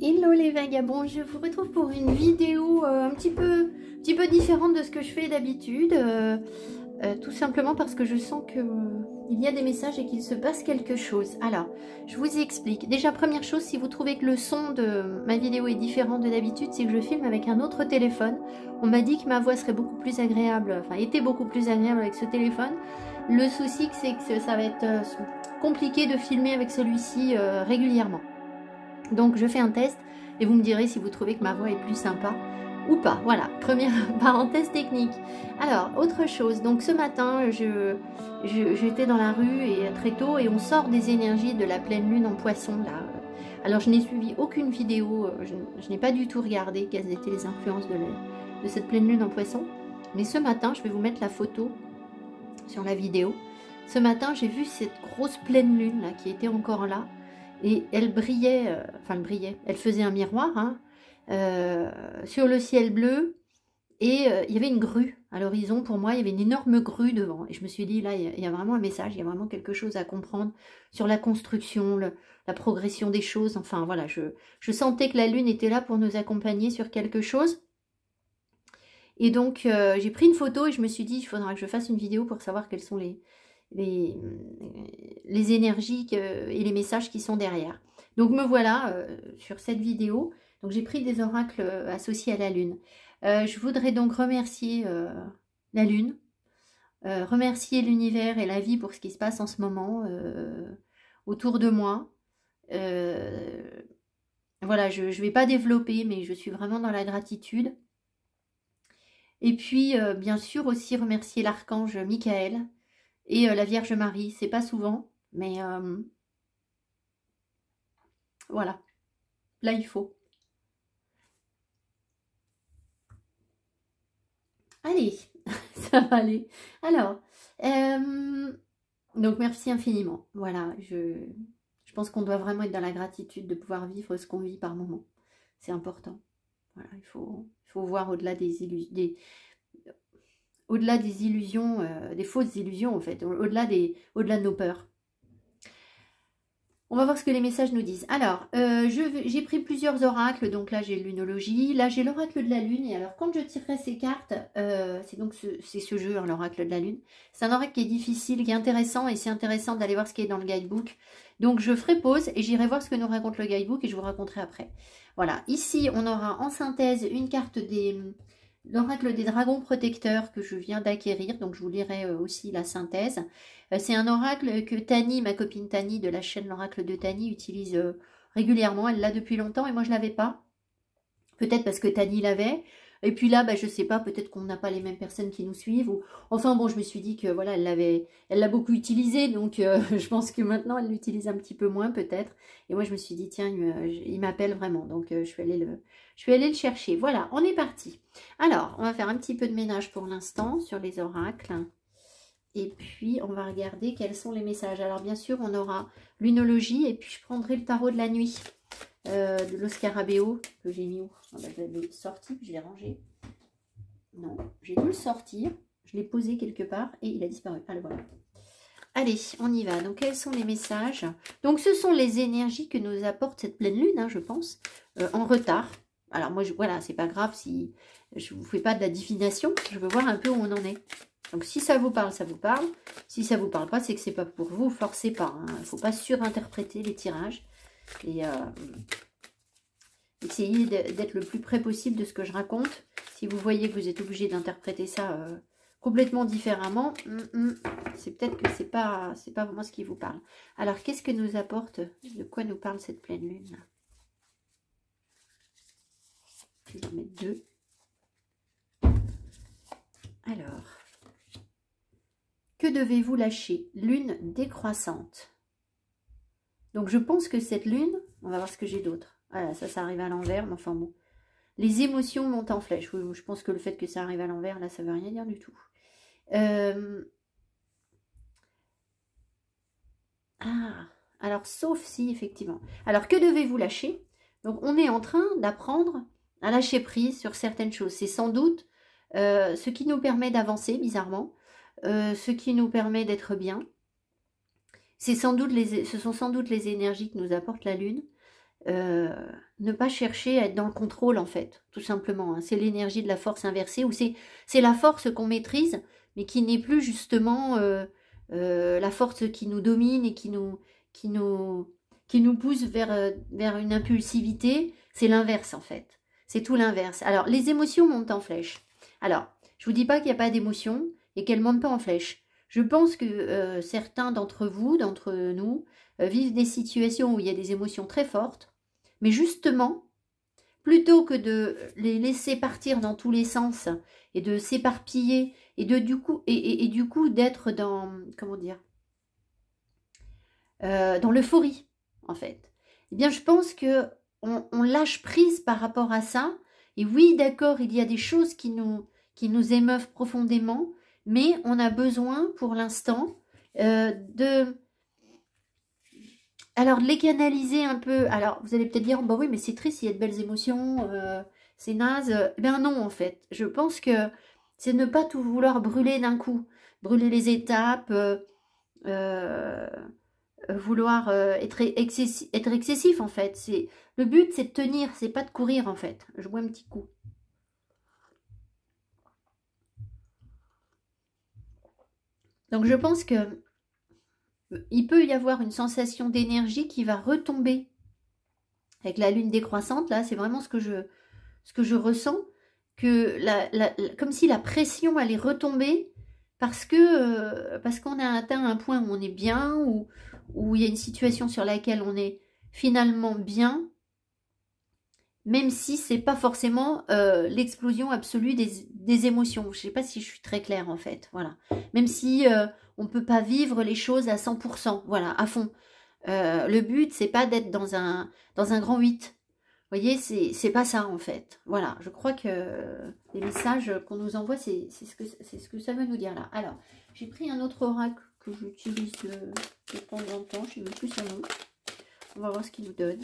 Hello les vagabonds, je vous retrouve pour une vidéo un petit peu différente de ce que je fais d'habitude, tout simplement parce que je sens que il y a des messages et qu'il se passe quelque chose. Alors, je vous explique. Déjà, première chose, si vous trouvez que le son de ma vidéo est différent de d'habitude, c'est que je filme avec un autre téléphone. On m'a dit que ma voix serait beaucoup plus agréable, enfin était beaucoup plus agréable avec ce téléphone. Le souci, c'est que ça va être compliqué de filmer avec celui-ci régulièrement. Donc je fais un test et vous me direz si vous trouvez que ma voix est plus sympa ou pas. Voilà, première parenthèse technique. Alors, autre chose, donc ce matin, j'étais dans la rue et très tôt et on sort des énergies de la pleine lune en poisson là. Alors je n'ai suivi aucune vidéo, je n'ai pas du tout regardé quelles étaient les influences de cette pleine lune en poisson. Mais ce matin, je vais vous mettre la photo sur la vidéo. Ce matin, j'ai vu cette grosse pleine lune là qui était encore là. Et elle brillait, elle faisait un miroir hein, sur le ciel bleu. Et il y avait une grue à l'horizon. Pour moi, il y avait une énorme grue devant. Et je me suis dit, là, il y a vraiment un message, il y a vraiment quelque chose à comprendre sur la construction, la progression des choses. Enfin, voilà, je sentais que la lune était là pour nous accompagner sur quelque chose. Et donc, j'ai pris une photo et je me suis dit, il faudra que je fasse une vidéo pour savoir quelles sont les énergies et les messages qui sont derrière. Donc me voilà sur cette vidéo. Donc j'ai pris des oracles associés à la lune. Je voudrais donc remercier la lune, remercier l'univers et la vie pour ce qui se passe en ce moment autour de moi. Voilà, je ne vais pas développer, mais je suis vraiment dans la gratitude. Et puis, bien sûr, aussi remercier l'archange Michael, et la Vierge Marie, c'est pas souvent, mais voilà, là il faut. Allez, ça va aller. Alors, donc merci infiniment. Voilà, je pense qu'on doit vraiment être dans la gratitude de pouvoir vivre ce qu'on vit par moment. C'est important. Voilà, il faut voir au-delà des illusions, au-delà des illusions, des fausses illusions en fait, au-delà de nos peurs. On va voir ce que les messages nous disent. Alors, j'ai pris plusieurs oracles. Donc là, j'ai l'unologie. Là, j'ai l'oracle de la lune. Et alors, quand je tirerai ces cartes, c'est ce jeu, hein, l'oracle de la lune. C'est un oracle qui est difficile, qui est intéressant. Et c'est intéressant d'aller voir ce qui est dans le guidebook. Donc, je ferai pause et j'irai voir ce que nous raconte le guidebook. Et je vous raconterai après. Voilà. Ici, on aura en synthèse une carte l'oracle des dragons protecteurs que je viens d'acquérir. Donc, je vous lirai aussi la synthèse. C'est un oracle que Tani, ma copine Tani de la chaîne l'oracle de Tani, utilise régulièrement. Elle l'a depuis longtemps et moi je ne l'avais pas. Peut-être parce que Tani l'avait. Et puis là, je ne sais pas, peut-être qu'on n'a pas les mêmes personnes qui nous suivent. Ou... Enfin bon, je me suis dit que voilà, elle l'a beaucoup utilisé. Donc je pense que maintenant elle l'utilise un petit peu moins peut-être. Et moi je me suis dit, tiens, il m'appelle vraiment. Donc je suis allée le chercher. Voilà, on est parti. Alors, on va faire un petit peu de ménage pour l'instant sur les oracles. Et puis, on va regarder quels sont les messages. Alors, bien sûr, on aura l'unologie. Et puis, je prendrai le tarot de la nuit de l'Oscarabeo que j'ai mis où je l'avais sorti, puis je l'ai rangé. Non, j'ai dû le sortir. Je l'ai posé quelque part et il a disparu. Allez, voilà. Allez, on y va. Donc, quels sont les messages? Donc, ce sont les énergies que nous apporte cette pleine lune, hein, je pense, en retard. Alors, moi, voilà, c'est pas grave si je vous fais pas de la divination. Je veux voir un peu où on en est. Donc, si ça vous parle, ça vous parle. Si ça vous parle pas, c'est que c'est pas pour vous. Forcez pas. Il ne faut pas surinterpréter les tirages. Et essayez d'être le plus près possible de ce que je raconte. Si vous voyez que vous êtes obligé d'interpréter ça complètement différemment, c'est peut-être que c'est pas vraiment ce qui vous parle. Alors, qu'est-ce que nous apporte, de quoi nous parle cette pleine lune? Je vais en mettre deux. Alors... Que devez-vous lâcher? Lune décroissante. Donc, je pense que cette lune, on va voir ce que j'ai d'autre. Voilà, ça arrive à l'envers, mais enfin bon. Les émotions montent en flèche. Oui, je pense que le fait que ça arrive à l'envers, là, ça ne veut rien dire du tout. Alors, sauf si, effectivement. Alors, que devez-vous lâcher? Donc, on est en train d'apprendre à lâcher prise sur certaines choses. C'est sans doute ce qui nous permet d'avancer, bizarrement. Ce qui nous permet d'être bien. Ce sont sans doute les énergies que nous apporte la Lune. ne pas chercher à être dans le contrôle, en fait, tout simplement. Hein. C'est l'énergie de la force inversée, ou c'est la force qu'on maîtrise, mais qui n'est plus justement la force qui nous domine et qui nous pousse vers une impulsivité. C'est l'inverse, en fait. C'est tout l'inverse. Alors, les émotions montent en flèche. Alors, je vous dis pas qu'il n'y a pas d'émotions et qu'elles ne montent pas en flèche. Je pense que certains d'entre vous, d'entre nous, vivent des situations où il y a des émotions très fortes, mais justement, plutôt que de les laisser partir dans tous les sens et de s'éparpiller et du coup d'être dans, comment dire, dans l'euphorie, en fait. Eh bien, je pense que on lâche prise par rapport à ça. Et oui, d'accord, il y a des choses qui nous émeuvent profondément, mais on a besoin, pour l'instant, de les canaliser un peu. Alors, vous allez peut-être dire, bah oui, mais c'est triste, il y a de belles émotions, c'est naze. Eh bien non, en fait. Je pense que c'est ne pas tout vouloir brûler d'un coup. Brûler les étapes, vouloir être excessif, en fait. Le but, c'est de tenir, c'est pas de courir, en fait. Je bois un petit coup. Donc, je pense que il peut y avoir une sensation d'énergie qui va retomber avec la lune décroissante. Là, c'est vraiment ce que je ressens, que comme si la pression allait retomber parce qu'on a atteint un point où on est bien, où il y a une situation sur laquelle on est finalement bien, même si c'est pas forcément l'explosion absolue des émotions. Je sais pas si je suis très claire, en fait. Voilà. Même si on peut pas vivre les choses à 100%, voilà, à fond. Le but, c'est pas d'être dans un grand 8. Vous voyez, c'est pas ça, en fait. Voilà, je crois que les messages qu'on nous envoie, c'est ce que ça veut nous dire là. Alors, j'ai pris un autre oracle que j'utilise de temps en temps. Je ne sais même plus son nom. On va voir ce qu'il nous donne.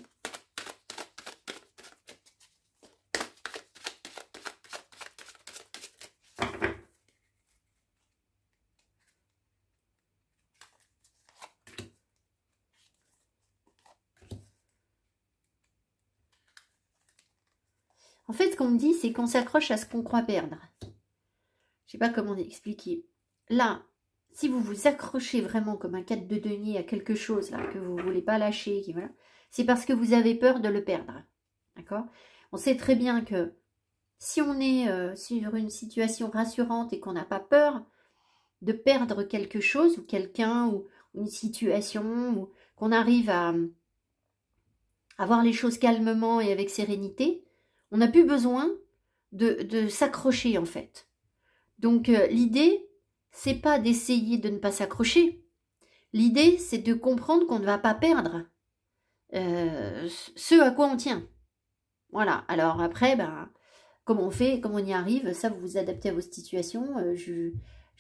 En fait, ce qu'on me dit, c'est qu'on s'accroche à ce qu'on croit perdre. Je ne sais pas comment expliquer. Là, si vous vous accrochez vraiment comme un 4 de denier à quelque chose là que vous ne voulez pas lâcher, voilà, c'est parce que vous avez peur de le perdre. D'accord? On sait très bien que si on est sur une situation rassurante et qu'on n'a pas peur de perdre quelque chose ou quelqu'un ou une situation, ou qu'on arrive à voir les choses calmement et avec sérénité, on n'a plus besoin de s'accrocher, en fait. Donc l'idée, c'est pas d'essayer de ne pas s'accrocher. L'idée, c'est de comprendre qu'on ne va pas perdre ce à quoi on tient. Voilà. Alors après, ben, comment on fait, comment on y arrive, ça vous vous adaptez à vos situations. Je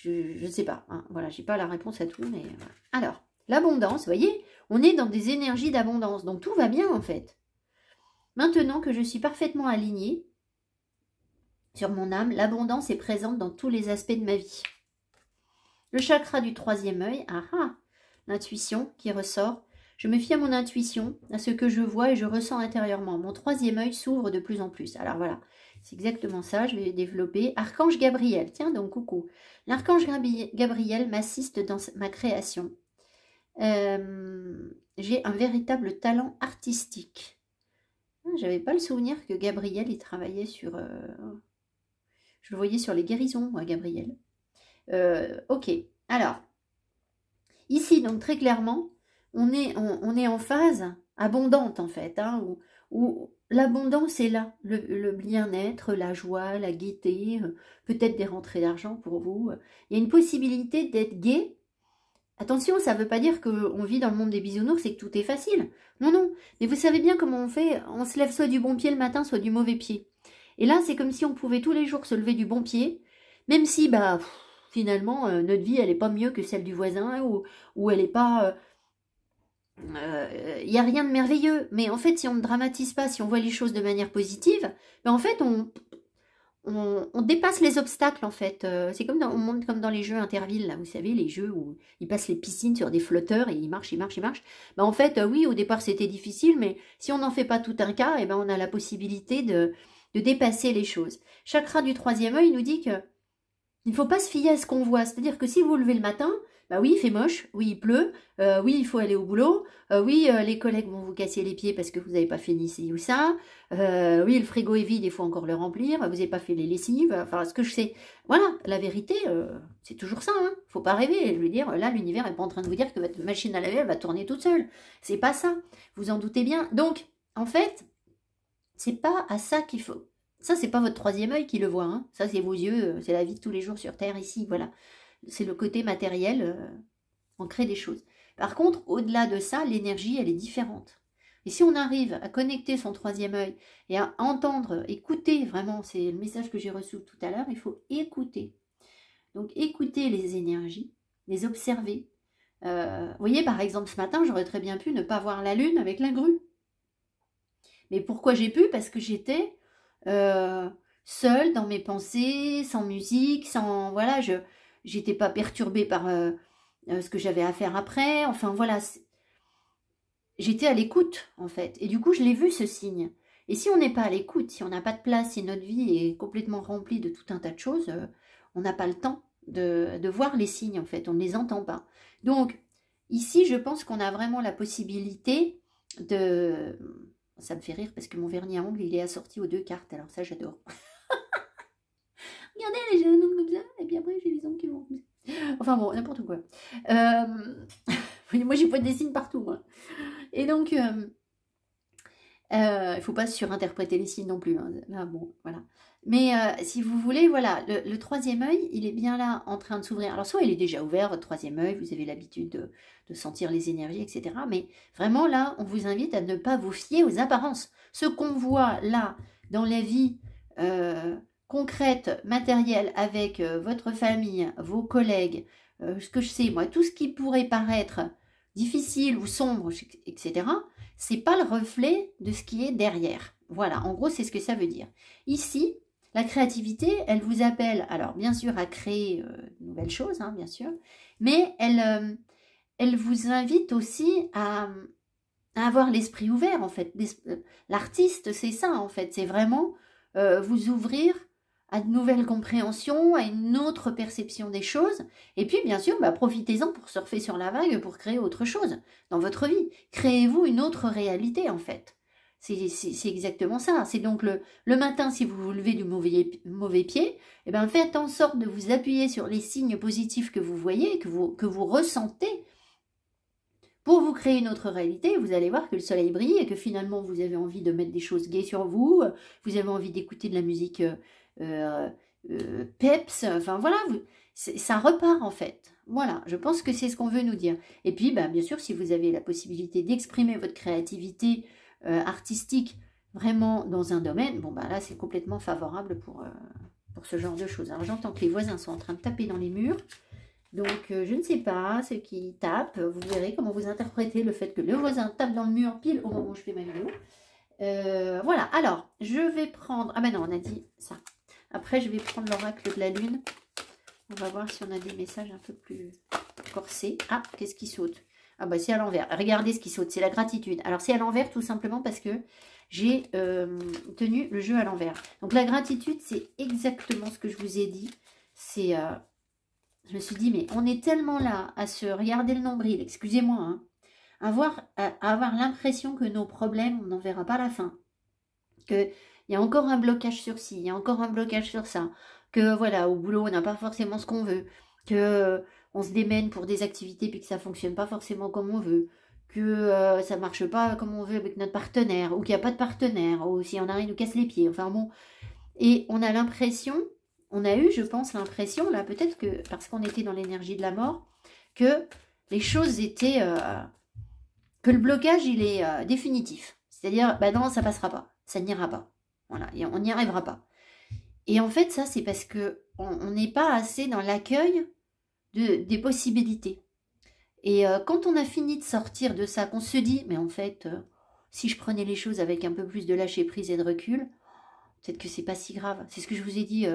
ne sais pas. Hein. Voilà, j'ai pas la réponse à tout, mais voilà. Alors, l'abondance, vous voyez, on est dans des énergies d'abondance, donc tout va bien en fait. Maintenant que je suis parfaitement alignée sur mon âme, l'abondance est présente dans tous les aspects de ma vie. Le chakra du troisième œil, l'intuition qui ressort. Je me fie à mon intuition, à ce que je vois et je ressens intérieurement. Mon troisième œil s'ouvre de plus en plus. Alors voilà, c'est exactement ça, je vais développer. Archange Gabriel, tiens donc coucou. L'archange Gabriel m'assiste dans ma création. J'ai un véritable talent artistique. J'avais pas le souvenir que Gabriel, il travaillait sur... je le voyais sur les guérisons, moi, Gabriel. Ok, alors, ici, donc très clairement, on est en phase abondante, en fait, hein, où l'abondance est là, le bien-être, la joie, la gaieté, peut-être des rentrées d'argent pour vous. Il y a une possibilité d'être gai. Attention, ça ne veut pas dire qu'on vit dans le monde des bisounours et que tout est facile. Non, non, mais vous savez bien comment on fait, on se lève soit du bon pied le matin, soit du mauvais pied. Et là, c'est comme si on pouvait tous les jours se lever du bon pied, même si, bah... finalement, notre vie, elle n'est pas mieux que celle du voisin, ou elle n'est pas... Il n'y a rien de merveilleux. Mais en fait, si on ne dramatise pas, si on voit les choses de manière positive, ben en fait, on dépasse les obstacles en fait. C'est comme on monte comme dans les jeux Interville, là, vous savez, les jeux où ils passent les piscines sur des flotteurs et ils marchent, ils marchent, ils marchent. Ben, en fait, oui, au départ c'était difficile, mais si on n'en fait pas tout un cas, et ben, on a la possibilité de dépasser les choses. Chakra du troisième œil nous dit que il ne faut pas se fier à ce qu'on voit. C'est-à-dire que si vous vous levez le matin, bah oui, il fait moche, oui, il pleut, oui, il faut aller au boulot, oui, les collègues vont vous casser les pieds parce que vous n'avez pas fini ci ou ça, oui, le frigo est vide, il faut encore le remplir, vous n'avez pas fait les lessives, enfin, ce que je sais. Voilà, la vérité, c'est toujours ça, hein. Faut pas rêver. Je veux dire, là, l'univers n'est pas en train de vous dire que votre machine à laver, elle va tourner toute seule. C'est pas ça. Vous en doutez bien. Donc, en fait, c'est pas à ça qu'il faut. Ça, c'est pas votre troisième œil qui le voit, hein. Ça, c'est vos yeux, c'est la vie de tous les jours sur Terre ici, voilà. C'est le côté matériel, on crée des choses. Par contre, au-delà de ça, l'énergie, elle est différente. Et si on arrive à connecter son troisième œil et à entendre, écouter, vraiment, c'est le message que j'ai reçu tout à l'heure, il faut écouter. Donc, écouter les énergies, les observer. Vous voyez, par exemple, ce matin, j'aurais très bien pu ne pas voir la lune avec la grue. Mais pourquoi j'ai pu? Parce que j'étais seule dans mes pensées, sans musique, sans... Voilà, j'étais pas perturbée par ce que j'avais à faire après. Enfin, voilà, j'étais à l'écoute, en fait. Et du coup, je l'ai vu, ce signe. Et si on n'est pas à l'écoute, si on n'a pas de place, si notre vie est complètement remplie de tout un tas de choses, on n'a pas le temps de voir les signes, en fait. On ne les entend pas. Donc, ici, je pense qu'on a vraiment la possibilité de... Ça me fait rire parce que mon vernis à ongles, il est assorti aux 2 cartes. Alors ça, j'adore. Regardez, j'ai un ongle comme ça, et puis après, j'ai les ongles qui vont comme ça. Enfin bon, n'importe quoi. Moi, j'ai pas des signes partout, moi. Et donc, il ne faut pas surinterpréter les signes non plus. Hein. Là, bon, voilà. Mais si vous voulez, voilà, le troisième œil, il est bien là en train de s'ouvrir. Alors, soit il est déjà ouvert, votre troisième œil, vous avez l'habitude de sentir les énergies, etc. Mais vraiment, là, on vous invite à ne pas vous fier aux apparences. Ce qu'on voit là, dans la vie concrète, matérielle, avec votre famille, vos collègues, ce que je sais, moi, tout ce qui pourrait paraître difficile ou sombre, etc., c'est pas le reflet de ce qui est derrière. Voilà, en gros, c'est ce que ça veut dire. Ici, la créativité, elle vous appelle, alors bien sûr, à créer de nouvelles choses, hein, bien sûr, mais elle vous invite aussi à avoir l'esprit ouvert, en fait. L'artiste, c'est ça, en fait, c'est vraiment vous ouvrir à de nouvelles compréhensions, à une autre perception des choses. Et puis, bien sûr, bah, profitez-en pour surfer sur la vague, pour créer autre chose dans votre vie. Créez-vous une autre réalité, en fait. C'est exactement ça. C'est donc le matin, si vous vous levez du mauvais pied, eh ben, faites en sorte de vous appuyer sur les signes positifs que vous voyez, que vous ressentez, pour vous créer une autre réalité. Vous allez voir que le soleil brille et que finalement, vous avez envie de mettre des choses gaies sur vous, vous avez envie d'écouter de la musique peps, enfin voilà, ça repart en fait. Voilà, je pense que c'est ce qu'on veut nous dire. Et puis, bah, bien sûr, si vous avez la possibilité d'exprimer votre créativité artistique vraiment dans un domaine, bon, bah là, c'est complètement favorable pour ce genre de choses. Alors, j'entends que les voisins sont en train de taper dans les murs. Donc, je ne sais pas, ceux qui tapent, vous verrez comment vous interprétez le fait que le voisin tape dans le mur pile au moment où je fais ma vidéo. Voilà, alors, je vais prendre... Ah ben non, on a dit ça. Après, je vais prendre l'oracle de la lune. On va voir si on a des messages un peu plus corsés. Ah, qu'est-ce qui saute? Ah bah c'est à l'envers. Regardez ce qui saute, c'est la gratitude. Alors, c'est à l'envers tout simplement parce que j'ai tenu le jeu à l'envers. Donc, la gratitude, c'est exactement ce que je vous ai dit. C'est... je me suis dit, mais on est tellement là à se regarder le nombril, excusez-moi, hein, à avoir l'impression que nos problèmes, on n'en verra pas la fin. Qu'il y a encore un blocage sur ci, il y a encore un blocage sur ça. Que voilà, au boulot, on n'a pas forcément ce qu'on veut. Que on se démène pour des activités puis que ça ne fonctionne pas forcément comme on veut. Que ça ne marche pas comme on veut avec notre partenaire. Ou qu'il n'y a pas de partenaire. Ou si on arrive, il nous casse les pieds. Enfin bon. Et on a l'impression... On a eu, je pense, l'impression, là, peut-être que, parce qu'on était dans l'énergie de la mort, que les choses étaient... que le blocage, il est définitif. C'est-à-dire, bah non, ça passera pas. Ça n'ira pas. Voilà, et on n'y arrivera pas. Et en fait, ça, c'est parce que on n'est pas assez dans l'accueil des possibilités. Et quand on a fini de sortir de ça, qu'on se dit, mais en fait, si je prenais les choses avec un peu plus de lâcher prise et de recul, Peut-être que c'est pas si grave. C'est ce que je vous ai dit.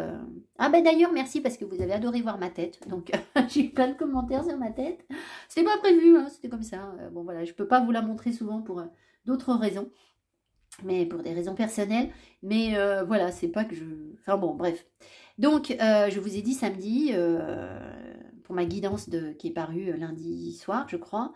Ah ben d'ailleurs, merci parce que vous avez adoré voir ma tête. Donc, j'ai eu plein de commentaires sur ma tête. C'était pas prévu, hein, c'était comme ça. Bon voilà, je peux pas vous la montrer souvent pour d'autres raisons. Mais pour des raisons personnelles. Mais voilà, c'est pas que je... Enfin bon, bref. Donc, je vous ai dit samedi, pour ma guidance qui est parue lundi soir, je crois,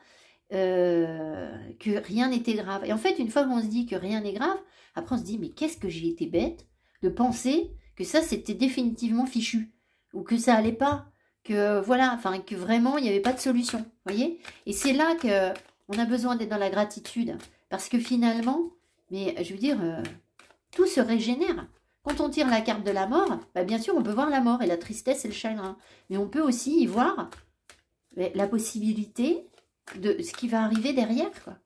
que rien n'était grave. Et en fait, une fois qu'on se dit que rien n'est grave, après on se dit, mais qu'est-ce que j'ai été bête de penser que ça, c'était définitivement fichu. Ou que ça allait pas. Que voilà, enfin, que vraiment, il n'y avait pas de solution. Vous voyez? Et c'est là qu'on a besoin d'être dans la gratitude. Parce que finalement, mais je veux dire, tout se régénère. Quand on tire la carte de la mort, bah bien sûr, on peut voir la mort et la tristesse et le chagrin. Mais on peut aussi y voir la possibilité de ce qui va arriver derrière, quoi.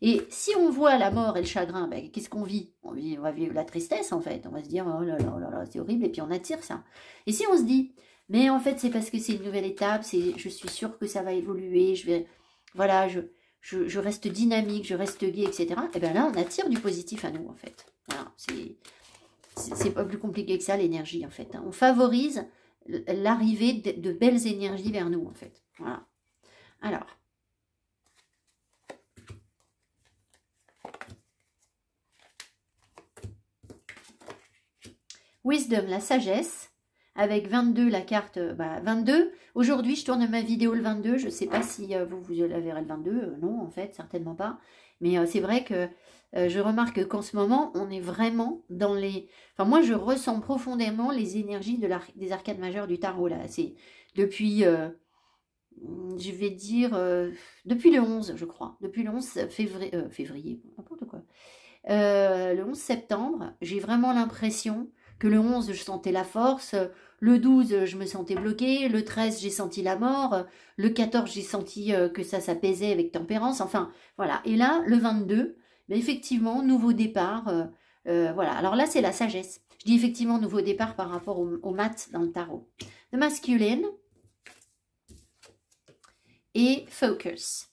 Et si on voit la mort et le chagrin, ben, qu'est-ce qu'on vit? On va vivre la tristesse, en fait. On va se dire, oh là là, oh là là, c'est horrible, et puis on attire ça. Et si on se dit, mais en fait, c'est parce que c'est une nouvelle étape, je suis sûre que ça va évoluer, voilà, je reste dynamique, je reste gai, etc. Et bien là, on attire du positif à nous, en fait. Voilà, c'est pas plus compliqué que ça, l'énergie, en fait. On favorise l'arrivée de belles énergies vers nous, en fait. Voilà. Alors. Wisdom, la sagesse, avec 22, la carte 22. Aujourd'hui, je tourne ma vidéo le 22. Je ne sais pas si vous la verrez le 22. Non, en fait, certainement pas. Mais c'est vrai que je remarque qu'en ce moment, on est vraiment dans les... Enfin, moi, je ressens profondément les énergies des arcades majeures du tarot, là. C'est depuis... je vais dire... depuis le 11, je crois. Depuis le 11 février, n'importe quoi. Le 11 septembre, j'ai vraiment l'impression que le 11, je sentais la force, le 12, je me sentais bloquée, le 13, j'ai senti la mort, le 14, j'ai senti que ça s'apaisait avec tempérance, enfin, voilà. Et là, le 22, mais effectivement, nouveau départ, voilà. Alors là, c'est la sagesse. Je dis effectivement nouveau départ par rapport au mat dans le tarot. The masculine et focus,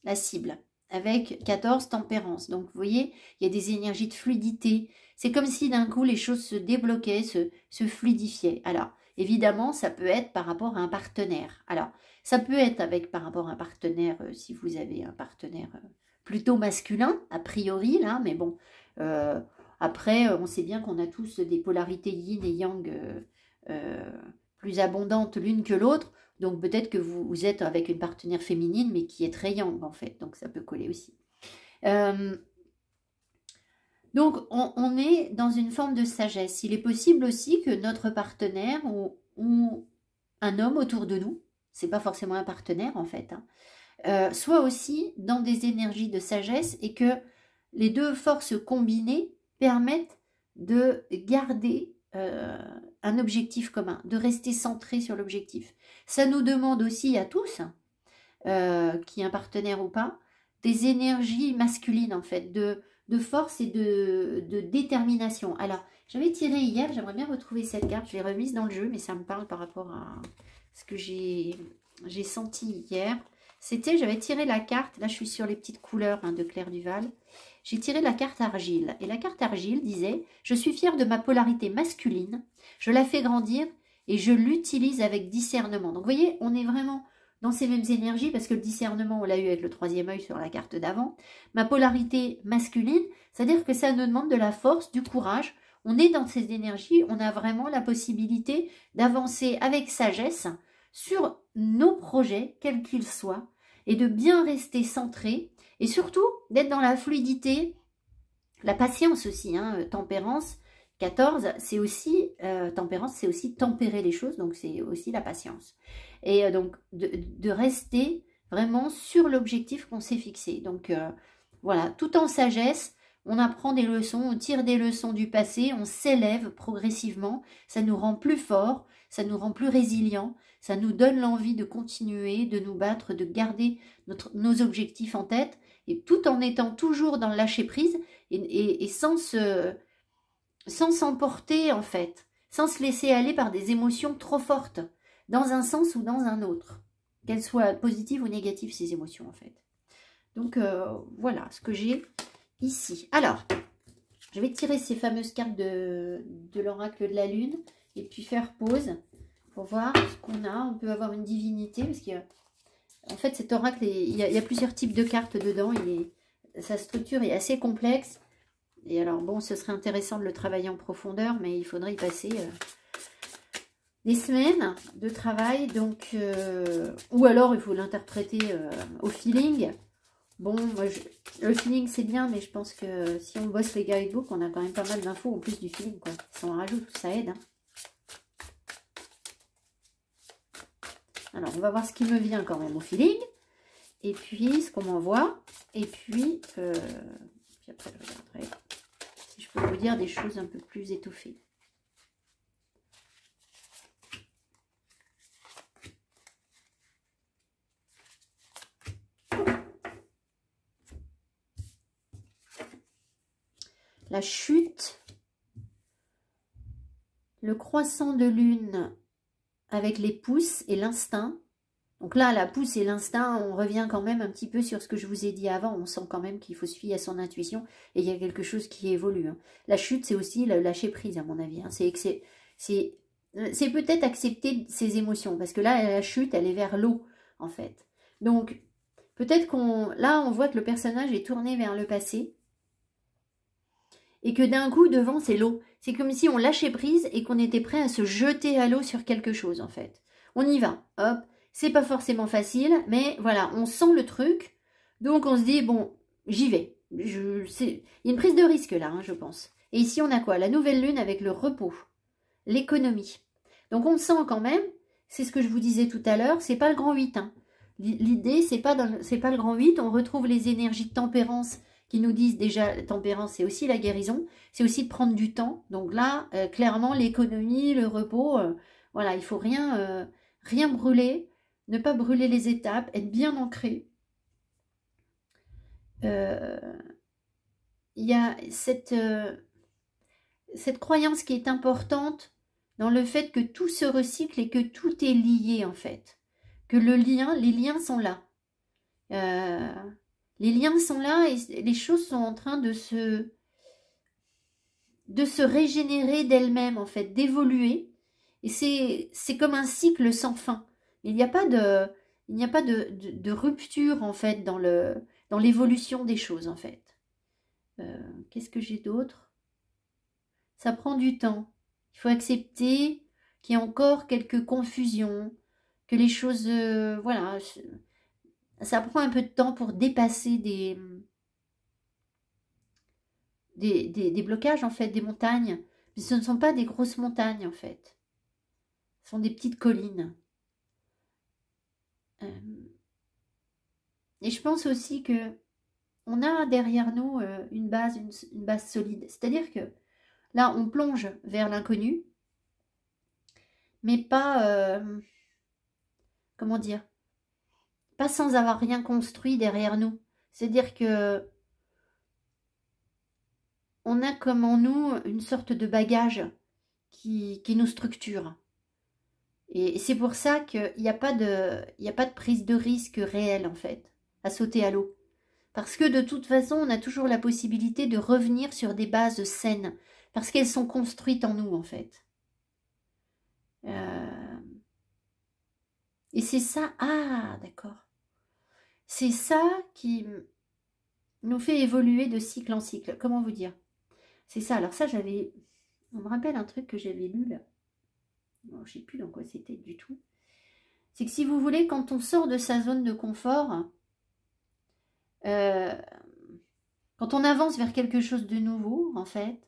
la cible, avec 14, tempérance. Donc, vous voyez, il y a des énergies de fluidité. C'est comme si d'un coup, les choses se débloquaient, se fluidifiaient. Alors, évidemment, ça peut être par rapport à un partenaire. Alors, ça peut être par rapport à un partenaire, si vous avez un partenaire plutôt masculin, a priori, là, mais bon. Après, on sait bien qu'on a tous des polarités yin et yang plus abondantes l'une que l'autre. Donc peut-être que vous êtes avec une partenaire féminine, mais qui est très yang en fait. Donc ça peut coller aussi. Donc on est dans une forme de sagesse. Il est possible aussi que notre partenaire ou un homme autour de nous, c'est pas forcément un partenaire en fait, hein, soit aussi dans des énergies de sagesse et que les deux forces combinées permettent de garder un objectif commun, de rester centré sur l'objectif. Ça nous demande aussi à tous, qui est un partenaire ou pas, des énergies masculines en fait, de force et de détermination. Alors, j'avais tiré hier, j'aimerais bien retrouver cette carte, je l'ai remise dans le jeu, mais ça me parle par rapport à ce que j'ai senti hier. J'avais tiré la carte, là je suis sur les petites couleurs de Claire Duval, j'ai tiré la carte argile. Et la carte argile disait « Je suis fière de ma polarité masculine, je la fais grandir et je l'utilise avec discernement. » Donc vous voyez, on est vraiment dans ces mêmes énergies parce que le discernement, on l'a eu avec le troisième œil sur la carte d'avant. Ma polarité masculine, c'est-à-dire que ça nous demande de la force, du courage. On est dans ces énergies, on a vraiment la possibilité d'avancer avec sagesse sur nos projets, quels qu'ils soient, et de bien rester centré, et surtout d'être dans la fluidité, la patience aussi, tempérance, 14, c'est aussi, tempérance, c'est aussi tempérer les choses, donc c'est aussi la patience. Et donc, de rester vraiment sur l'objectif qu'on s'est fixé. Donc, voilà, tout en sagesse, on apprend des leçons, on tire des leçons du passé, on s'élève progressivement, ça nous rend plus forts, ça nous rend plus résilients, ça nous donne l'envie de continuer, de nous battre, de garder nos objectifs en tête, et tout en étant toujours dans le lâcher-prise et sans s'emporter en fait, sans se laisser aller par des émotions trop fortes, dans un sens ou dans un autre, qu'elles soient positives ou négatives ces émotions en fait. Donc voilà ce que j'ai ici. Alors, Je vais tirer ces fameuses cartes de l'oracle de la lune et puis faire pause pour voir ce qu'on a. On peut avoir une divinité parce qu'en fait cet oracle, il y a plusieurs types de cartes dedans. Sa structure est assez complexe. Et alors bon, ce serait intéressant de le travailler en profondeur, mais il faudrait y passer des semaines de travail. Donc, ou alors il faut l'interpréter au feeling. Bon, moi, le feeling c'est bien, mais je pense que si on bosse les guidebooks, on a quand même pas mal d'infos en plus du feeling, quoi. Si on en rajoute, ça aide. Hein. Alors, on va voir ce qui me vient quand même au feeling. Et puis, ce qu'on m'envoie. Et puis après, je regarderai si je peux vous dire des choses un peu plus étoffées. La chute, le croissant de lune avec les pouces et l'instinct. Donc là, la pousse et l'instinct, on revient quand même un petit peu sur ce que je vous ai dit avant. On sent quand même qu'il faut se fier à son intuition et il y a quelque chose qui évolue. Hein. La chute, c'est aussi le lâcher prise, à mon avis. Hein. C'est peut-être accepter ses émotions parce que là, la chute, elle est vers l'eau, en fait. Donc, peut-être là, on voit que le personnage est tourné vers le passé et que d'un coup, devant, c'est l'eau. C'est comme si on lâchait prise et qu'on était prêt à se jeter à l'eau sur quelque chose, en fait. On y va, hop. C'est pas forcément facile, mais voilà, on sent le truc. Donc, on se dit, bon, j'y vais. Il y a une prise de risque, là, hein, je pense. Et ici, on a quoi? La nouvelle lune avec le repos, l'économie. Donc, on sent quand même, c'est ce que je vous disais tout à l'heure, c'est pas le grand 8. Hein. L'idée, c'est pas le grand 8. On retrouve les énergies de tempérance qui nous disent déjà, tempérance, c'est aussi la guérison. C'est aussi de prendre du temps. Donc là, clairement, l'économie, le repos, voilà, il faut rien brûler. Ne pas brûler les étapes, être bien ancré. Il y a cette croyance qui est importante dans le fait que tout se recycle et que tout est lié en fait. Que les liens sont là. Les liens sont là et les choses sont en train de se régénérer d'elles-mêmes en fait, d'évoluer. Et c'est comme un cycle sans fin. Il n'y a pas de rupture en fait dans l'évolution des choses en fait. Qu'est-ce que j'ai d'autre? Ça prend du temps. Il faut accepter qu'il y a encore quelques confusions, que les choses, voilà, ça prend un peu de temps pour dépasser des blocages en fait, des montagnes. Mais ce ne sont pas des grosses montagnes en fait. Ce sont des petites collines. Et je pense aussi que on a derrière nous une base solide. C'est-à-dire que là, on plonge vers l'inconnu, mais pas, comment dire, pas sans avoir rien construit derrière nous. C'est-à-dire que on a comme en nous une sorte de bagage qui nous structure. Et c'est pour ça qu'il n'y a pas de prise de risque réelle, en fait, à sauter à l'eau. Parce que de toute façon, on a toujours la possibilité de revenir sur des bases saines. Parce qu'elles sont construites en nous, en fait. Et c'est ça... Ah, d'accord. C'est ça qui nous fait évoluer de cycle en cycle. Comment vous dire? C'est ça. Alors ça, on me rappelle un truc que j'avais lu, là. Bon, je ne sais plus dans quoi c'était du tout. C'est que si vous voulez, quand on sort de sa zone de confort, quand on avance vers quelque chose de nouveau, en fait,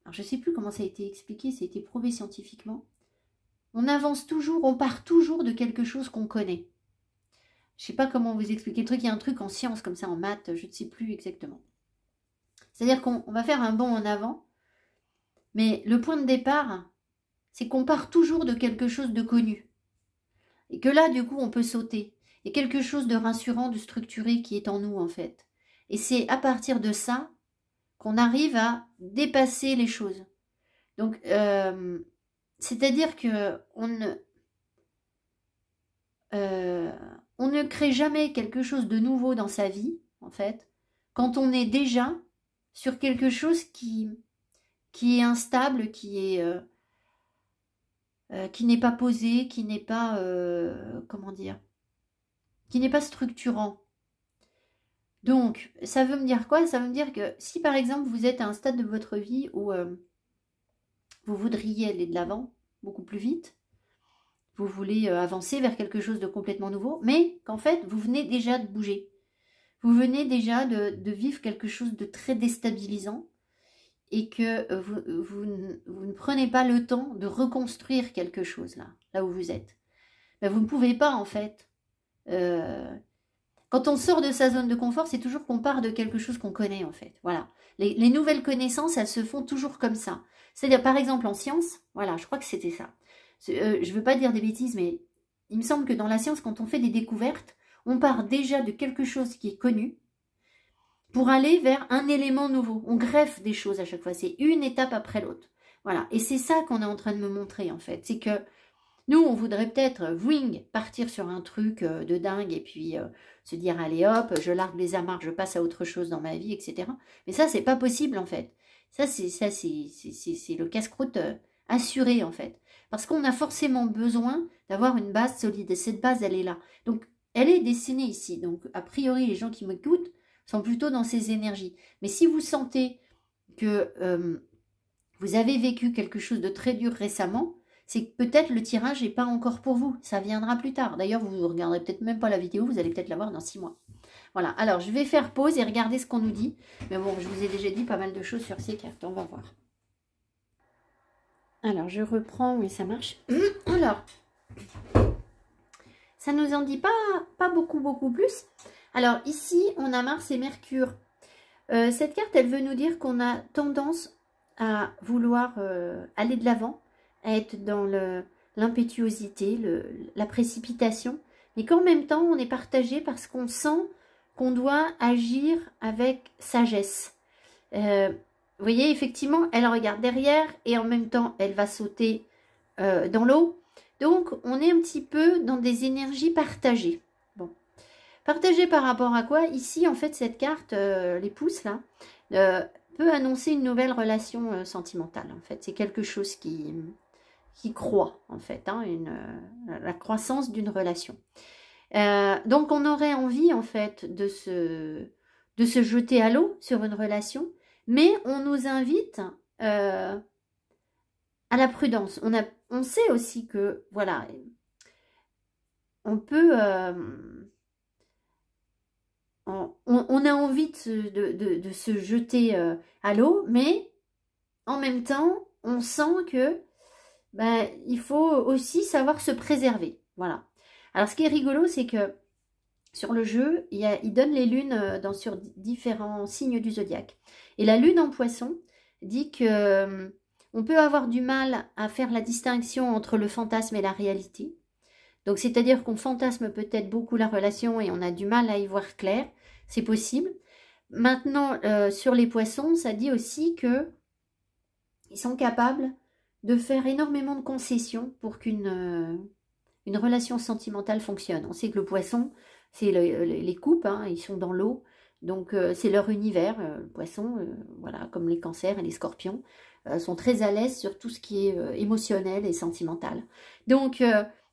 alors je ne sais plus comment ça a été expliqué, ça a été prouvé scientifiquement, on avance toujours, on part toujours de quelque chose qu'on connaît. Je ne sais pas comment vous expliquer le truc, il y a un truc en sciences comme ça, en maths, je ne sais plus exactement. C'est-à-dire qu'on va faire un bond en avant, mais le point de départ, c'est qu'on part toujours de quelque chose de connu. Et que là, du coup, on peut sauter. Et quelque chose de rassurant, de structuré qui est en nous, en fait. Et c'est à partir de ça qu'on arrive à dépasser les choses. Donc, c'est-à-dire que on ne crée jamais quelque chose de nouveau dans sa vie, en fait, quand on est déjà sur quelque chose qui est instable, qui n'est pas posé, qui n'est pas, comment dire, qui n'est pas structurant. Donc, ça veut me dire quoi? Ça veut me dire que si par exemple vous êtes à un stade de votre vie où vous voudriez aller de l'avant beaucoup plus vite, vous voulez avancer vers quelque chose de complètement nouveau, mais qu'en fait vous venez déjà de bouger. Vous venez déjà de vivre quelque chose de très déstabilisant et que vous ne prenez pas le temps de reconstruire quelque chose là où vous êtes. Ben, vous ne pouvez pas en fait. Quand on sort de sa zone de confort, c'est toujours qu'on part de quelque chose qu'on connaît en fait. Voilà. Les nouvelles connaissances, elles se font toujours comme ça. C'est-à-dire par exemple en science, voilà, je crois que c'était ça. Je ne veux pas dire des bêtises, mais il me semble que dans la science, quand on fait des découvertes, on part déjà de quelque chose qui est connu pour aller vers un élément nouveau. On greffe des choses à chaque fois. C'est une étape après l'autre. Voilà. Et c'est ça qu'on est en train de me montrer en fait. C'est que nous, on voudrait peut-être, partir sur un truc de dingue et puis se dire, allez hop, je largue les amarres, je passe à autre chose dans ma vie, etc. Mais ça, c'est pas possible en fait. Ça, c'est le casse-croûte assuré en fait. Parce qu'on a forcément besoin d'avoir une base solide. Et cette base, elle est là. Donc, elle est dessinée ici. Donc, a priori, les gens qui m'écoutent sont plutôt dans ces énergies. Mais si vous sentez que vous avez vécu quelque chose de très dur récemment, c'est que peut-être le tirage n'est pas encore pour vous. Ça viendra plus tard. D'ailleurs, vous ne regarderez peut-être même pas la vidéo, vous allez peut-être la voir dans 6 mois. Voilà, alors je vais faire pause et regarder ce qu'on nous dit. Mais bon, je vous ai déjà dit pas mal de choses sur ces cartes, on va voir. Alors, je reprends, oui, ça marche. Alors, ça ne nous en dit pas beaucoup plus. Alors, ici, on a Mars et Mercure. Cette carte, elle veut nous dire qu'on a tendance à vouloir aller de l'avant, à être dans l'impétuosité, la précipitation, mais qu'en même temps, on est partagé parce qu'on sent qu'on doit agir avec sagesse. Vous voyez, effectivement, elle regarde derrière et en même temps, elle va sauter dans l'eau. Donc, on est un petit peu dans des énergies partagées. Bon. Partagées par rapport à quoi? Ici, en fait, cette carte, les pouces, là, peut annoncer une nouvelle relation sentimentale. En fait, c'est quelque chose qui croît, en fait, hein, la croissance d'une relation. Donc, on aurait envie, en fait, de se jeter à l'eau sur une relation, mais on nous invite à la prudence. On sait aussi que, voilà, on peut... on a envie de se jeter à l'eau, mais en même temps, on sent que il faut aussi savoir se préserver. Voilà. Alors, ce qui est rigolo, c'est que sur le jeu, il donne les lunes sur différents signes du zodiaque. Et la lune en poisson dit que on peut avoir du mal à faire la distinction entre le fantasme et la réalité. Donc, c'est-à-dire qu'on fantasme peut-être beaucoup la relation et on a du mal à y voir clair. C'est possible. Maintenant, sur les poissons, ça dit aussi que ils sont capables de faire énormément de concessions pour qu'une relation sentimentale fonctionne. On sait que le poisson, c'est les coupes, hein, ils sont dans l'eau, donc c'est leur univers. Le poisson, voilà, comme les cancers et les scorpions, sont très à l'aise sur tout ce qui est émotionnel et sentimental. Donc,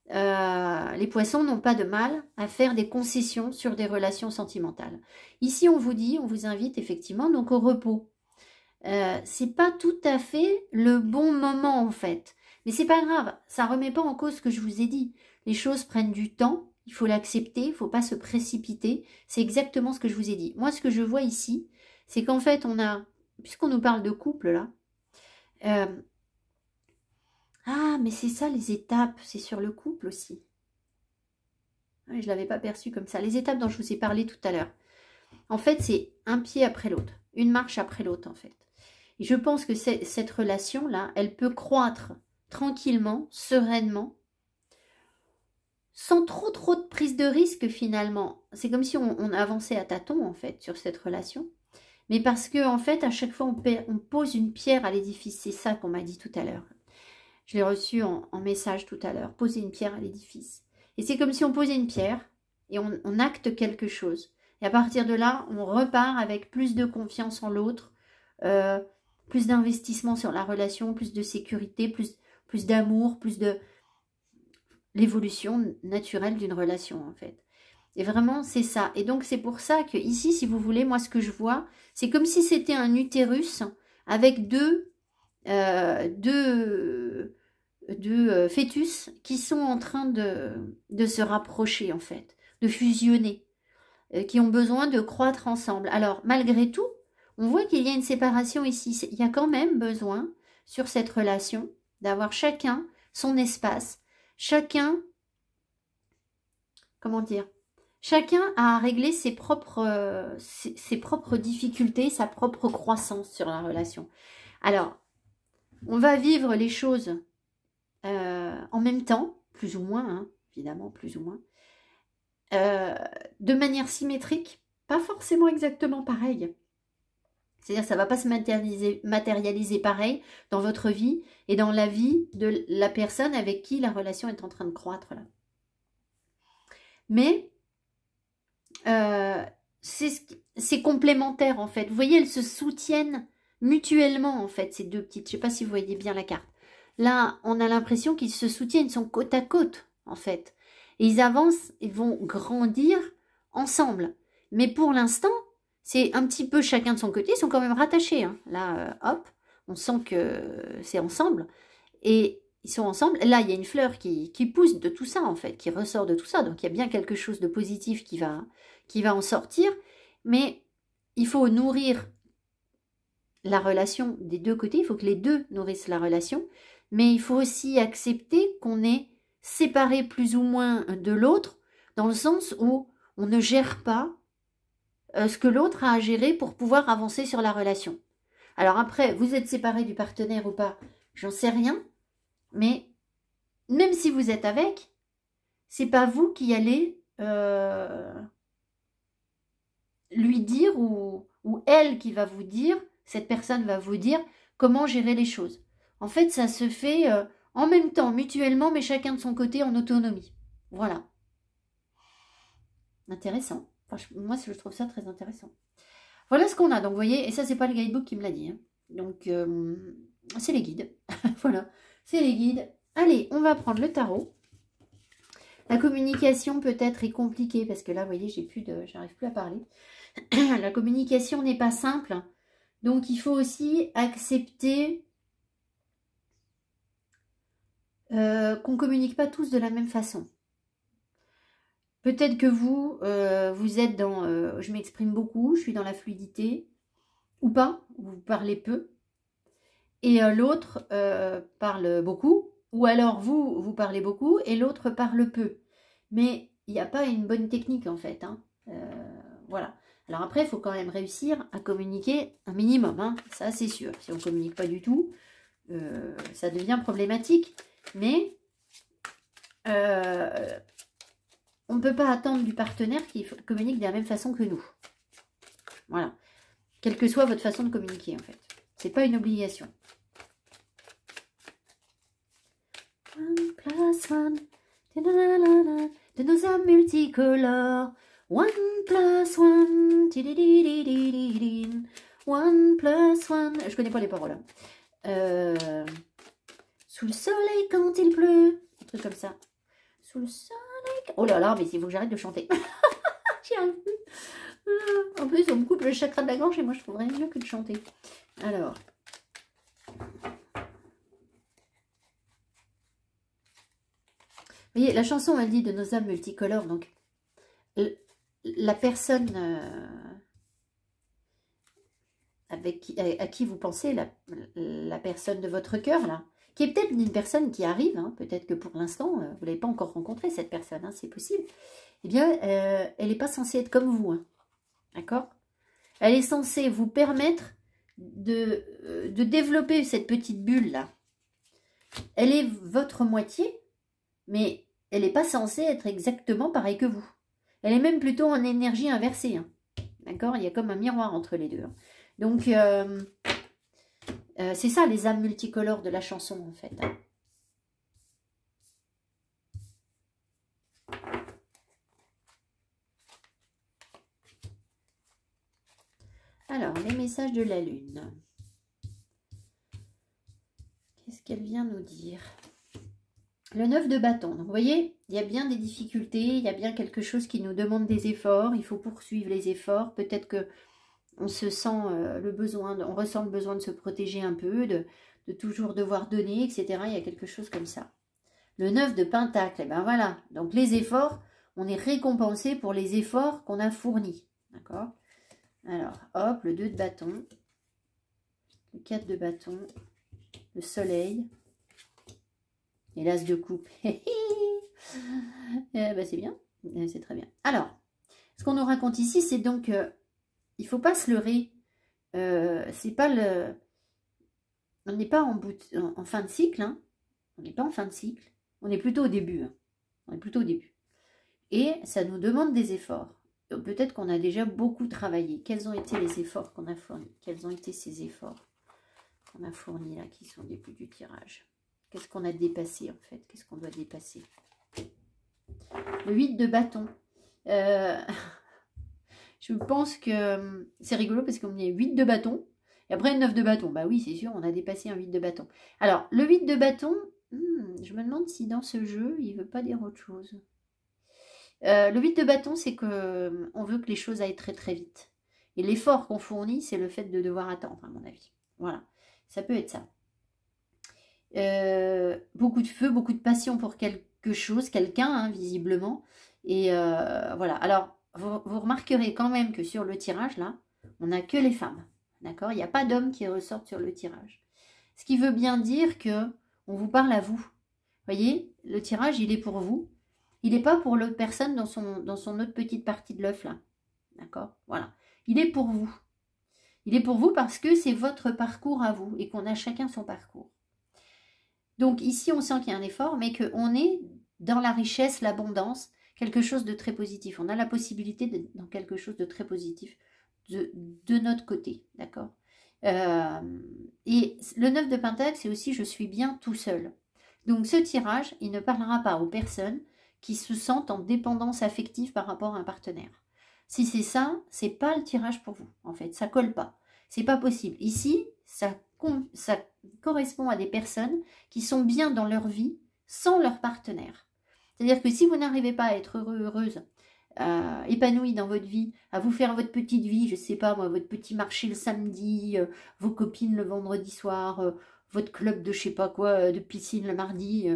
les poissons n'ont pas de mal à faire des concessions sur des relations sentimentales. Ici, on vous invite effectivement donc au repos. C'est pas tout à fait le bon moment en fait. Mais c'est pas grave, ça remet pas en cause ce que je vous ai dit. Les choses prennent du temps, il faut l'accepter, il faut pas se précipiter. C'est exactement ce que je vous ai dit. Moi, ce que je vois ici, c'est qu'en fait, puisqu'on nous parle de couple là, ah, mais c'est ça les étapes, c'est sur le couple aussi. Ouais, je ne l'avais pas perçu comme ça. Les étapes dont je vous ai parlé tout à l'heure. En fait, c'est un pied après l'autre, une marche après l'autre en fait. Et je pense que cette relation-là, elle peut croître tranquillement, sereinement, sans trop de prise de risque finalement. C'est comme si on avançait à tâtons en fait sur cette relation. Mais parce que en fait, à chaque fois, on pose une pierre à l'édifice. C'est ça qu'on m'a dit tout à l'heure. Je l'ai reçu en message tout à l'heure. Poser une pierre à l'édifice. Et c'est comme si on posait une pierre et on acte quelque chose. Et à partir de là, on repart avec plus de confiance en l'autre, plus d'investissement sur la relation, plus de sécurité, plus d'amour, plus de l'évolution naturelle d'une relation, en fait. Et vraiment, c'est ça. Et donc, c'est pour ça que ici, si vous voulez, moi, ce que je vois, c'est comme si c'était un utérus avec deux fœtus qui sont en train de se rapprocher, en fait, de fusionner, qui ont besoin de croître ensemble. Alors, malgré tout, on voit qu'il y a une séparation ici. Il y a quand même besoin, sur cette relation, d'avoir chacun son espace, chacun, comment dire, chacun a à régler ses propres difficultés, sa propre croissance sur la relation. Alors, on va vivre les choses en même temps, plus ou moins, hein, évidemment, plus ou moins, de manière symétrique, pas forcément exactement pareil. C'est-à-dire ça ne va pas se matérialiser pareil dans votre vie et dans la vie de la personne avec qui la relation est en train de croître là. Mais c'est complémentaire en fait. Vous voyez, elles se soutiennent mutuellement en fait, ces deux petites. Je ne sais pas si vous voyez bien la carte. Là, on a l'impression qu'ils se soutiennent, ils sont côte à côte en fait. Et ils avancent, ils vont grandir ensemble. Mais pour l'instant, c'est un petit peu chacun de son côté, ils sont quand même rattachés. Hein. Là, hop, on sent que c'est ensemble. Et ils sont ensemble. Là, il y a une fleur qui pousse de tout ça, en fait, qui ressort de tout ça. Donc, il y a bien quelque chose de positif qui va en sortir. Mais il faut nourrir la relation des deux côtés. Il faut que les deux nourrissent la relation. Mais il faut aussi accepter qu'on est séparés plus ou moins de l'autre, dans le sens où on ne gère pas ce que l'autre a à gérer pour pouvoir avancer sur la relation. Alors après, vous êtes séparés du partenaire ou pas, j'en sais rien. Mais même si vous êtes avec, c'est pas vous qui allez lui dire ou elle qui va vous dire, cette personne va vous dire comment gérer les choses. En fait, ça se fait en même temps, mutuellement, mais chacun de son côté en autonomie. Voilà. Intéressant. Enfin, moi, je trouve ça très intéressant. Voilà ce qu'on a. Donc, vous voyez, et ça, c'est pas le guidebook qui me l'a dit. Hein. Donc, c'est les guides. Voilà, c'est les guides. Allez, on va prendre le tarot. La communication peut-être est compliquée parce que là, vous voyez, j'arrive plus à parler. La communication n'est pas simple. Donc, il faut aussi accepter qu'on ne communique pas tous de la même façon. Peut-être que vous, vous êtes dans je m'exprime beaucoup, je suis dans la fluidité, ou pas, vous parlez peu. Et l'autre parle beaucoup, ou alors vous parlez beaucoup et l'autre parle peu. Mais il n'y a pas une bonne technique en fait. Hein. Voilà. Alors après, il faut quand même réussir à communiquer un minimum. Hein. Ça, c'est sûr. Si on ne communique pas du tout, ça devient problématique. Mais on ne peut pas attendre du partenaire qu'il communique de la même façon que nous. Voilà. Quelle que soit votre façon de communiquer en fait. C'est pas une obligation. 1+1 de nos âmes multicolores. 1+1 1+1. Je connais pas les paroles. Sous le soleil quand il pleut. Un truc comme ça. Sous le soleil. Oh là là, mais il faut que j'arrête de chanter. J'y arrive plus. En plus, on me coupe le chakra de la gorge et moi je trouverais mieux que de chanter. Alors. Vous voyez, la chanson, elle dit de nos âmes multicolores. Donc, la personne à qui vous pensez, la personne de votre cœur, là, qui est peut-être une personne qui arrive, hein, peut-être que pour l'instant, vous ne l'avez pas encore rencontrée, cette personne, hein, c'est possible, eh bien, elle n'est pas censée être comme vous. Hein, d'accord? Elle est censée vous permettre de développer cette petite bulle-là. Elle est votre moitié, mais elle n'est pas censée être exactement pareille que vous. Elle est même plutôt en énergie inversée. Hein. D'accord? Il y a comme un miroir entre les deux. Hein. Donc, c'est ça les âmes multicolores de la chanson, en fait. Hein. Alors, les messages de la Lune. Qu'est-ce qu'elle vient nous dire? Le 9 de bâton. Donc, vous voyez, il y a bien des difficultés, il y a bien quelque chose qui nous demande des efforts. Il faut poursuivre les efforts. Peut-être que on se sent le besoin, on ressent le besoin de se protéger un peu, de toujours devoir donner, etc. Il y a quelque chose comme ça. Le 9 de pentacle, et ben voilà. Donc les efforts, on est récompensé pour les efforts qu'on a fournis. D'accord? Alors, hop, le 2 de bâton, le 4 de bâton, le soleil, et l'as de coupe. Ben, c'est bien, c'est très bien. Alors, ce qu'on nous raconte ici, c'est donc... il ne faut pas se leurrer. C'est pas le... On n'est pas en fin de cycle. Hein. On n'est pas en fin de cycle. On est plutôt au début. Hein. On est plutôt au début. Et ça nous demande des efforts. Peut-être qu'on a déjà beaucoup travaillé. Quels ont été les efforts qu'on a fournis? Quels ont été ces efforts qu'on a fournis là, qui sont au début du tirage? Qu'est-ce qu'on a dépassé en fait? Qu'est-ce qu'on doit dépasser? Le 8 de bâton. Je pense que c'est rigolo parce qu'on est 8 de bâton. Et après 9 de bâton. Bah oui, c'est sûr, on a dépassé un 8 de bâton. Alors, le 8 de bâton, je me demande si dans ce jeu, il ne veut pas dire autre chose. Le 8 de bâton, c'est qu'on veut que les choses aillent très très vite. Et l'effort qu'on fournit, c'est le fait de devoir attendre, à mon avis. Voilà, ça peut être ça. Beaucoup de feu, beaucoup de passion pour quelque chose, quelqu'un, hein, visiblement. Et voilà, alors... Vous remarquerez quand même que sur le tirage, là, on n'a que les femmes. D'accord? Il n'y a pas d'hommes qui ressortent sur le tirage. Ce qui veut bien dire que on vous parle à vous. Vous voyez, le tirage, il est pour vous. Il n'est pas pour l'autre personne dans son autre petite partie de l'œuf, là. D'accord? Voilà. Il est pour vous. Il est pour vous parce que c'est votre parcours à vous et qu'on a chacun son parcours. Donc ici, on sent qu'il y a un effort, mais qu'on est dans la richesse, l'abondance, quelque chose de très positif. On a la possibilité d'être dans quelque chose de très positif de notre côté, d'accord? Et le 9 de pentacle, c'est aussi « je suis bien tout seul ». Donc ce tirage, il ne parlera pas aux personnes qui se sentent en dépendance affective par rapport à un partenaire. Si c'est ça, c'est pas le tirage pour vous, en fait. Ça colle pas. C'est pas possible. Ici, ça correspond à des personnes qui sont bien dans leur vie sans leur partenaire. C'est-à-dire que si vous n'arrivez pas à être heureux, heureuse, épanouie dans votre vie, à vous faire votre petite vie, je sais pas moi, votre petit marché le samedi, vos copines le vendredi soir, votre club de je sais pas quoi, de piscine le mardi,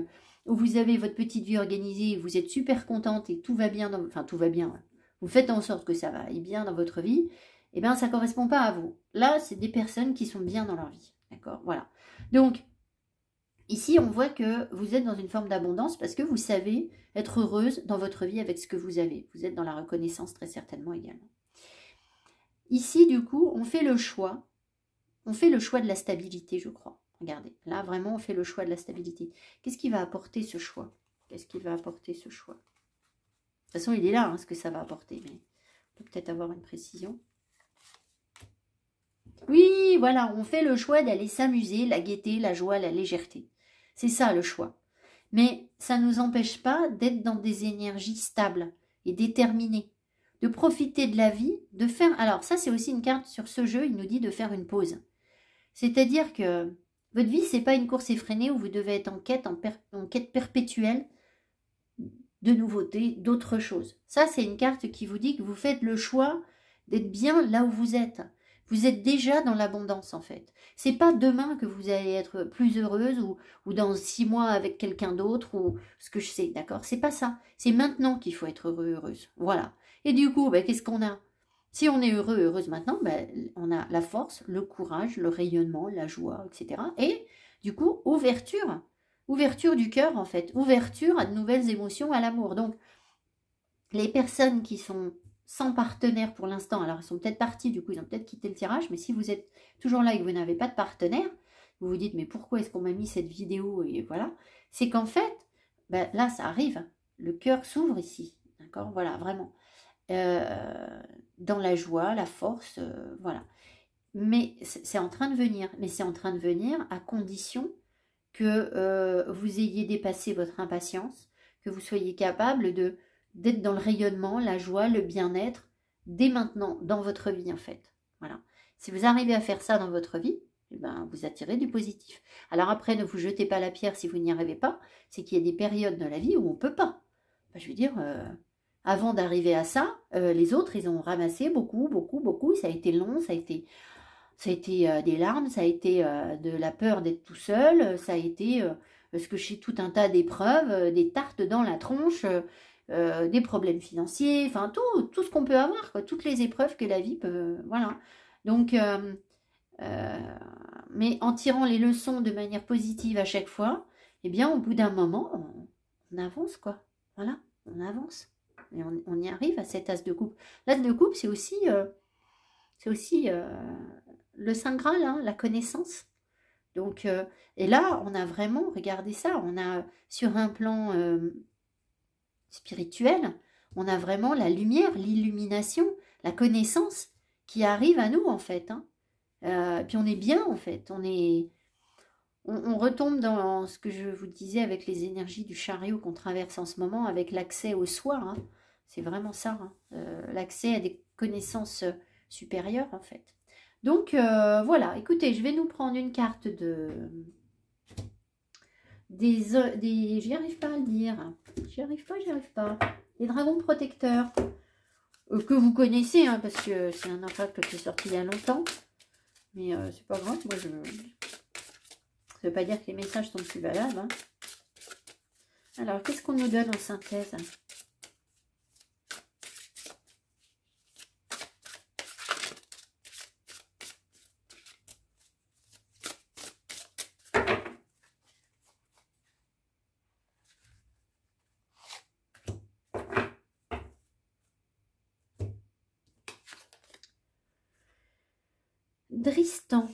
où vous avez votre petite vie organisée, vous êtes super contente et tout va bien, enfin tout va bien, vous faites en sorte que ça va et bien dans votre vie, eh bien ça ne correspond pas à vous. Là, c'est des personnes qui sont bien dans leur vie, d'accord? Voilà. Donc, ici, on voit que vous êtes dans une forme d'abondance parce que vous savez être heureuse dans votre vie avec ce que vous avez. Vous êtes dans la reconnaissance très certainement également. Ici, du coup, on fait le choix. On fait le choix de la stabilité, je crois. Regardez, là, vraiment, on fait le choix de la stabilité. Qu'est-ce qui va apporter ce choix? Qu'est-ce qui va apporter ce choix? De toute façon, il est là, hein, ce que ça va apporter, mais on peut peut-être avoir une précision. Oui, voilà, on fait le choix d'aller s'amuser, la gaieté, la joie, la légèreté. C'est ça le choix. Mais ça ne nous empêche pas d'être dans des énergies stables et déterminées, de profiter de la vie, de faire... Alors ça, c'est aussi une carte sur ce jeu, il nous dit de faire une pause. C'est-à-dire que votre vie, c'est pas une course effrénée où vous devez être en quête perpétuelle de nouveautés, d'autres choses. Ça, c'est une carte qui vous dit que vous faites le choix d'être bien là où vous êtes. Vous êtes déjà dans l'abondance, en fait. C'est pas demain que vous allez être plus heureuse ou dans 6 mois avec quelqu'un d'autre ou ce que je sais, d'accord? C'est pas ça. C'est maintenant qu'il faut être heureux, heureuse. Voilà. Et du coup, ben, qu'est-ce qu'on a? Si on est heureux, heureuse maintenant, ben, on a la force, le courage, le rayonnement, la joie, etc. Et du coup, ouverture. Ouverture du cœur, en fait. Ouverture à de nouvelles émotions, à l'amour. Donc, les personnes qui sont sans partenaire pour l'instant, alors ils sont peut-être partis, du coup ils ont peut-être quitté le tirage, mais si vous êtes toujours là et que vous n'avez pas de partenaire, vous vous dites mais pourquoi est-ce qu'on m'a mis cette vidéo, et voilà, c'est qu'en fait, ben, là ça arrive, le cœur s'ouvre ici, d'accord, voilà, vraiment, dans la joie, la force, voilà, mais c'est en train de venir, mais c'est en train de venir à condition que vous ayez dépassé votre impatience, que vous soyez capable d'être dans le rayonnement, la joie, le bien-être, dès maintenant, dans votre vie, en fait. Voilà. Si vous arrivez à faire ça dans votre vie, eh ben, vous attirez du positif. Alors après, ne vous jetez pas la pierre si vous n'y arrivez pas, c'est qu'il y a des périodes dans la vie où on ne peut pas. Ben, je veux dire, avant d'arriver à ça, les autres, ils ont ramassé beaucoup, beaucoup, beaucoup, ça a été long, ça a été des larmes, ça a été de la peur d'être tout seul, ça a été parce que j'ai tout un tas d'épreuves, des tartes dans la tronche, des problèmes financiers, enfin tout ce qu'on peut avoir, quoi, toutes les épreuves que la vie peut, voilà. Donc, mais en tirant les leçons de manière positive à chaque fois, eh bien, au bout d'un moment, on avance, quoi. Voilà, on avance. Et on y arrive à cet as de coupe. L'as de coupe, c'est aussi le Saint Graal, hein, la connaissance. Donc, et là, on a vraiment, regardez ça, on a sur un plan spirituel, on a vraiment la lumière, l'illumination, la connaissance qui arrive à nous, en fait. Hein. Puis on est bien, en fait. On retombe dans ce que je vous disais avec les énergies du chariot qu'on traverse en ce moment, avec l'accès au soi. Hein. C'est vraiment ça, hein. L'accès à des connaissances supérieures, en fait. Donc, voilà. Écoutez, je vais nous prendre une carte j'y arrive pas à le dire. J'y arrive pas. Les dragons protecteurs. Que vous connaissez, hein, parce que c'est un oracle qui est sorti il y a longtemps. Mais c'est pas grave, moi je... Ça veut pas dire que les messages sont plus valables. Hein. Alors, qu'est-ce qu'on nous donne en synthèse? Dristan.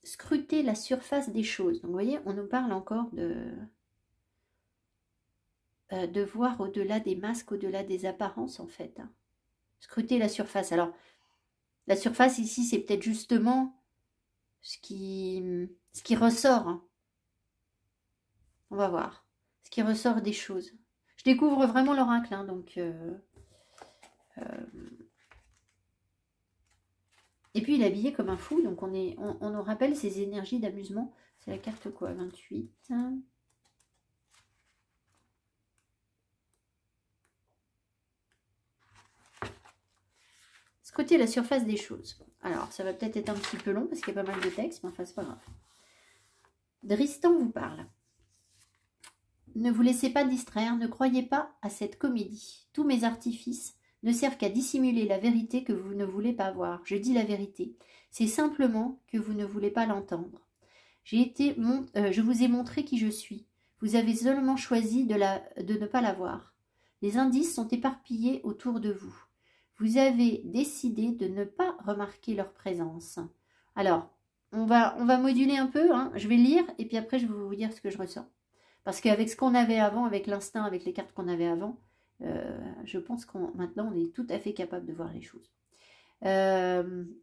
Scruter la surface des choses. Donc, vous voyez, on nous parle encore de voir au-delà des masques, au-delà des apparences, en fait. Hein. Scruter la surface. Alors, la surface, ici, c'est peut-être justement ce qui ressort. Hein. On va voir. Ce qui ressort des choses. Je découvre vraiment l'oracle, hein, donc... Et puis il est habillé comme un fou, donc on nous rappelle ses énergies d'amusement. C'est la carte quoi, 28. Scruter la surface des choses. Alors, ça va peut-être être un petit peu long parce qu'il y a pas mal de textes, mais enfin, c'est pas grave. Dristan vous parle. Ne vous laissez pas distraire, ne croyez pas à cette comédie. Tous mes artifices ne servent qu'à dissimuler la vérité que vous ne voulez pas voir. Je dis la vérité. C'est simplement que vous ne voulez pas l'entendre. Je vous ai montré qui je suis. Vous avez seulement choisi de ne pas la voir. Les indices sont éparpillés autour de vous. Vous avez décidé de ne pas remarquer leur présence. Alors, on va moduler un peu. Hein. Je vais lire et puis après, je vais vous dire ce que je ressens. Parce qu'avec ce qu'on avait avant, avec l'instinct, avec les cartes qu'on avait avant, je pense qu'on maintenant, on est tout à fait capable de voir les choses.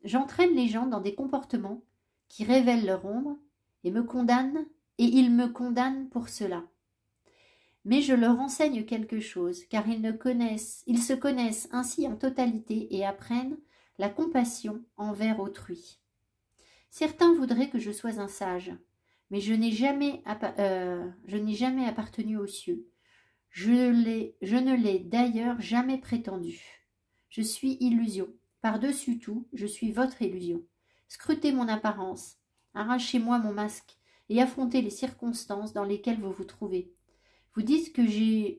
J'entraîne les gens dans des comportements qui révèlent leur ombre et me condamnent, et ils me condamnent pour cela. Mais je leur enseigne quelque chose, car ils se connaissent ainsi en totalité et apprennent la compassion envers autrui. Certains voudraient que je sois un sage, mais je n'ai jamais appartenu aux cieux. Je ne l'ai d'ailleurs jamais prétendu. Je suis illusion. Par-dessus tout, je suis votre illusion. Scrutez mon apparence, arrachez-moi mon masque et affrontez les circonstances dans lesquelles vous vous trouvez. Vous dites que je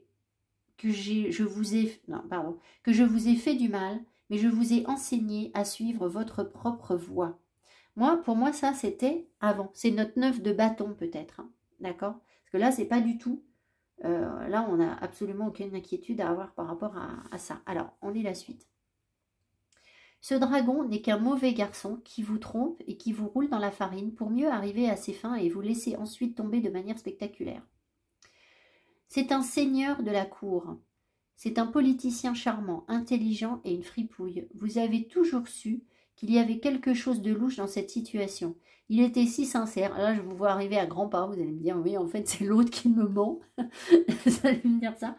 vous ai fait du mal, mais je vous ai enseigné à suivre votre propre voie. Pour moi, ça, c'était avant. C'est notre 9 de bâton, peut-être. Hein, d'accord? Parce que là, c'est pas du tout... là, on n'a absolument aucune inquiétude à avoir par rapport à ça. Alors, on lit la suite. Ce dragon n'est qu'un mauvais garçon qui vous trompe et qui vous roule dans la farine pour mieux arriver à ses fins et vous laisser ensuite tomber de manière spectaculaire. C'est un seigneur de la cour. C'est un politicien charmant, intelligent et une fripouille. Vous avez toujours su qu'il y avait quelque chose de louche dans cette situation. Il était si sincère. Là, je vous vois arriver à grands pas. Vous allez me dire, oui, en fait, c'est l'autre qui me ment. Vous allez me dire ça.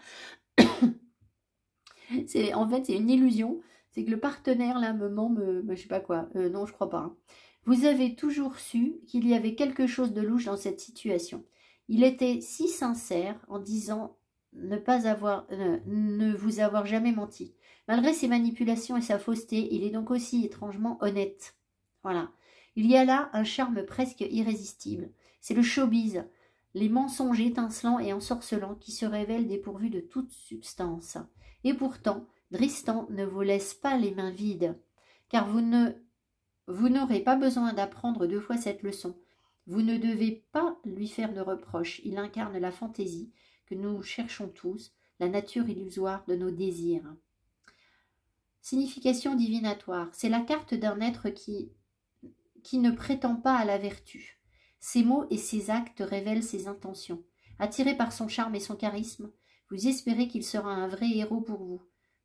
En fait, c'est une illusion. C'est que le partenaire, là, je sais pas quoi. Non, je crois pas. Hein. Vous avez toujours su qu'il y avait quelque chose de louche dans cette situation. Il était si sincère en disant ne vous avoir jamais menti. Malgré ses manipulations et sa fausseté, il est donc aussi étrangement honnête. Voilà. Il y a là un charme presque irrésistible. C'est le showbiz, les mensonges étincelants et ensorcelants qui se révèlent dépourvus de toute substance. Et pourtant, Dristan ne vous laisse pas les mains vides, car vous n'aurez pas besoin d'apprendre 2 fois cette leçon. Vous ne devez pas lui faire de reproches. Il incarne la fantaisie que nous cherchons tous, la nature illusoire de nos désirs. Signification divinatoire. C'est la carte d'un être qui ne prétend pas à la vertu. Ses mots et ses actes révèlent ses intentions. Attiré par son charme et son charisme, vous espérez qu'il sera un vrai héros pour vous.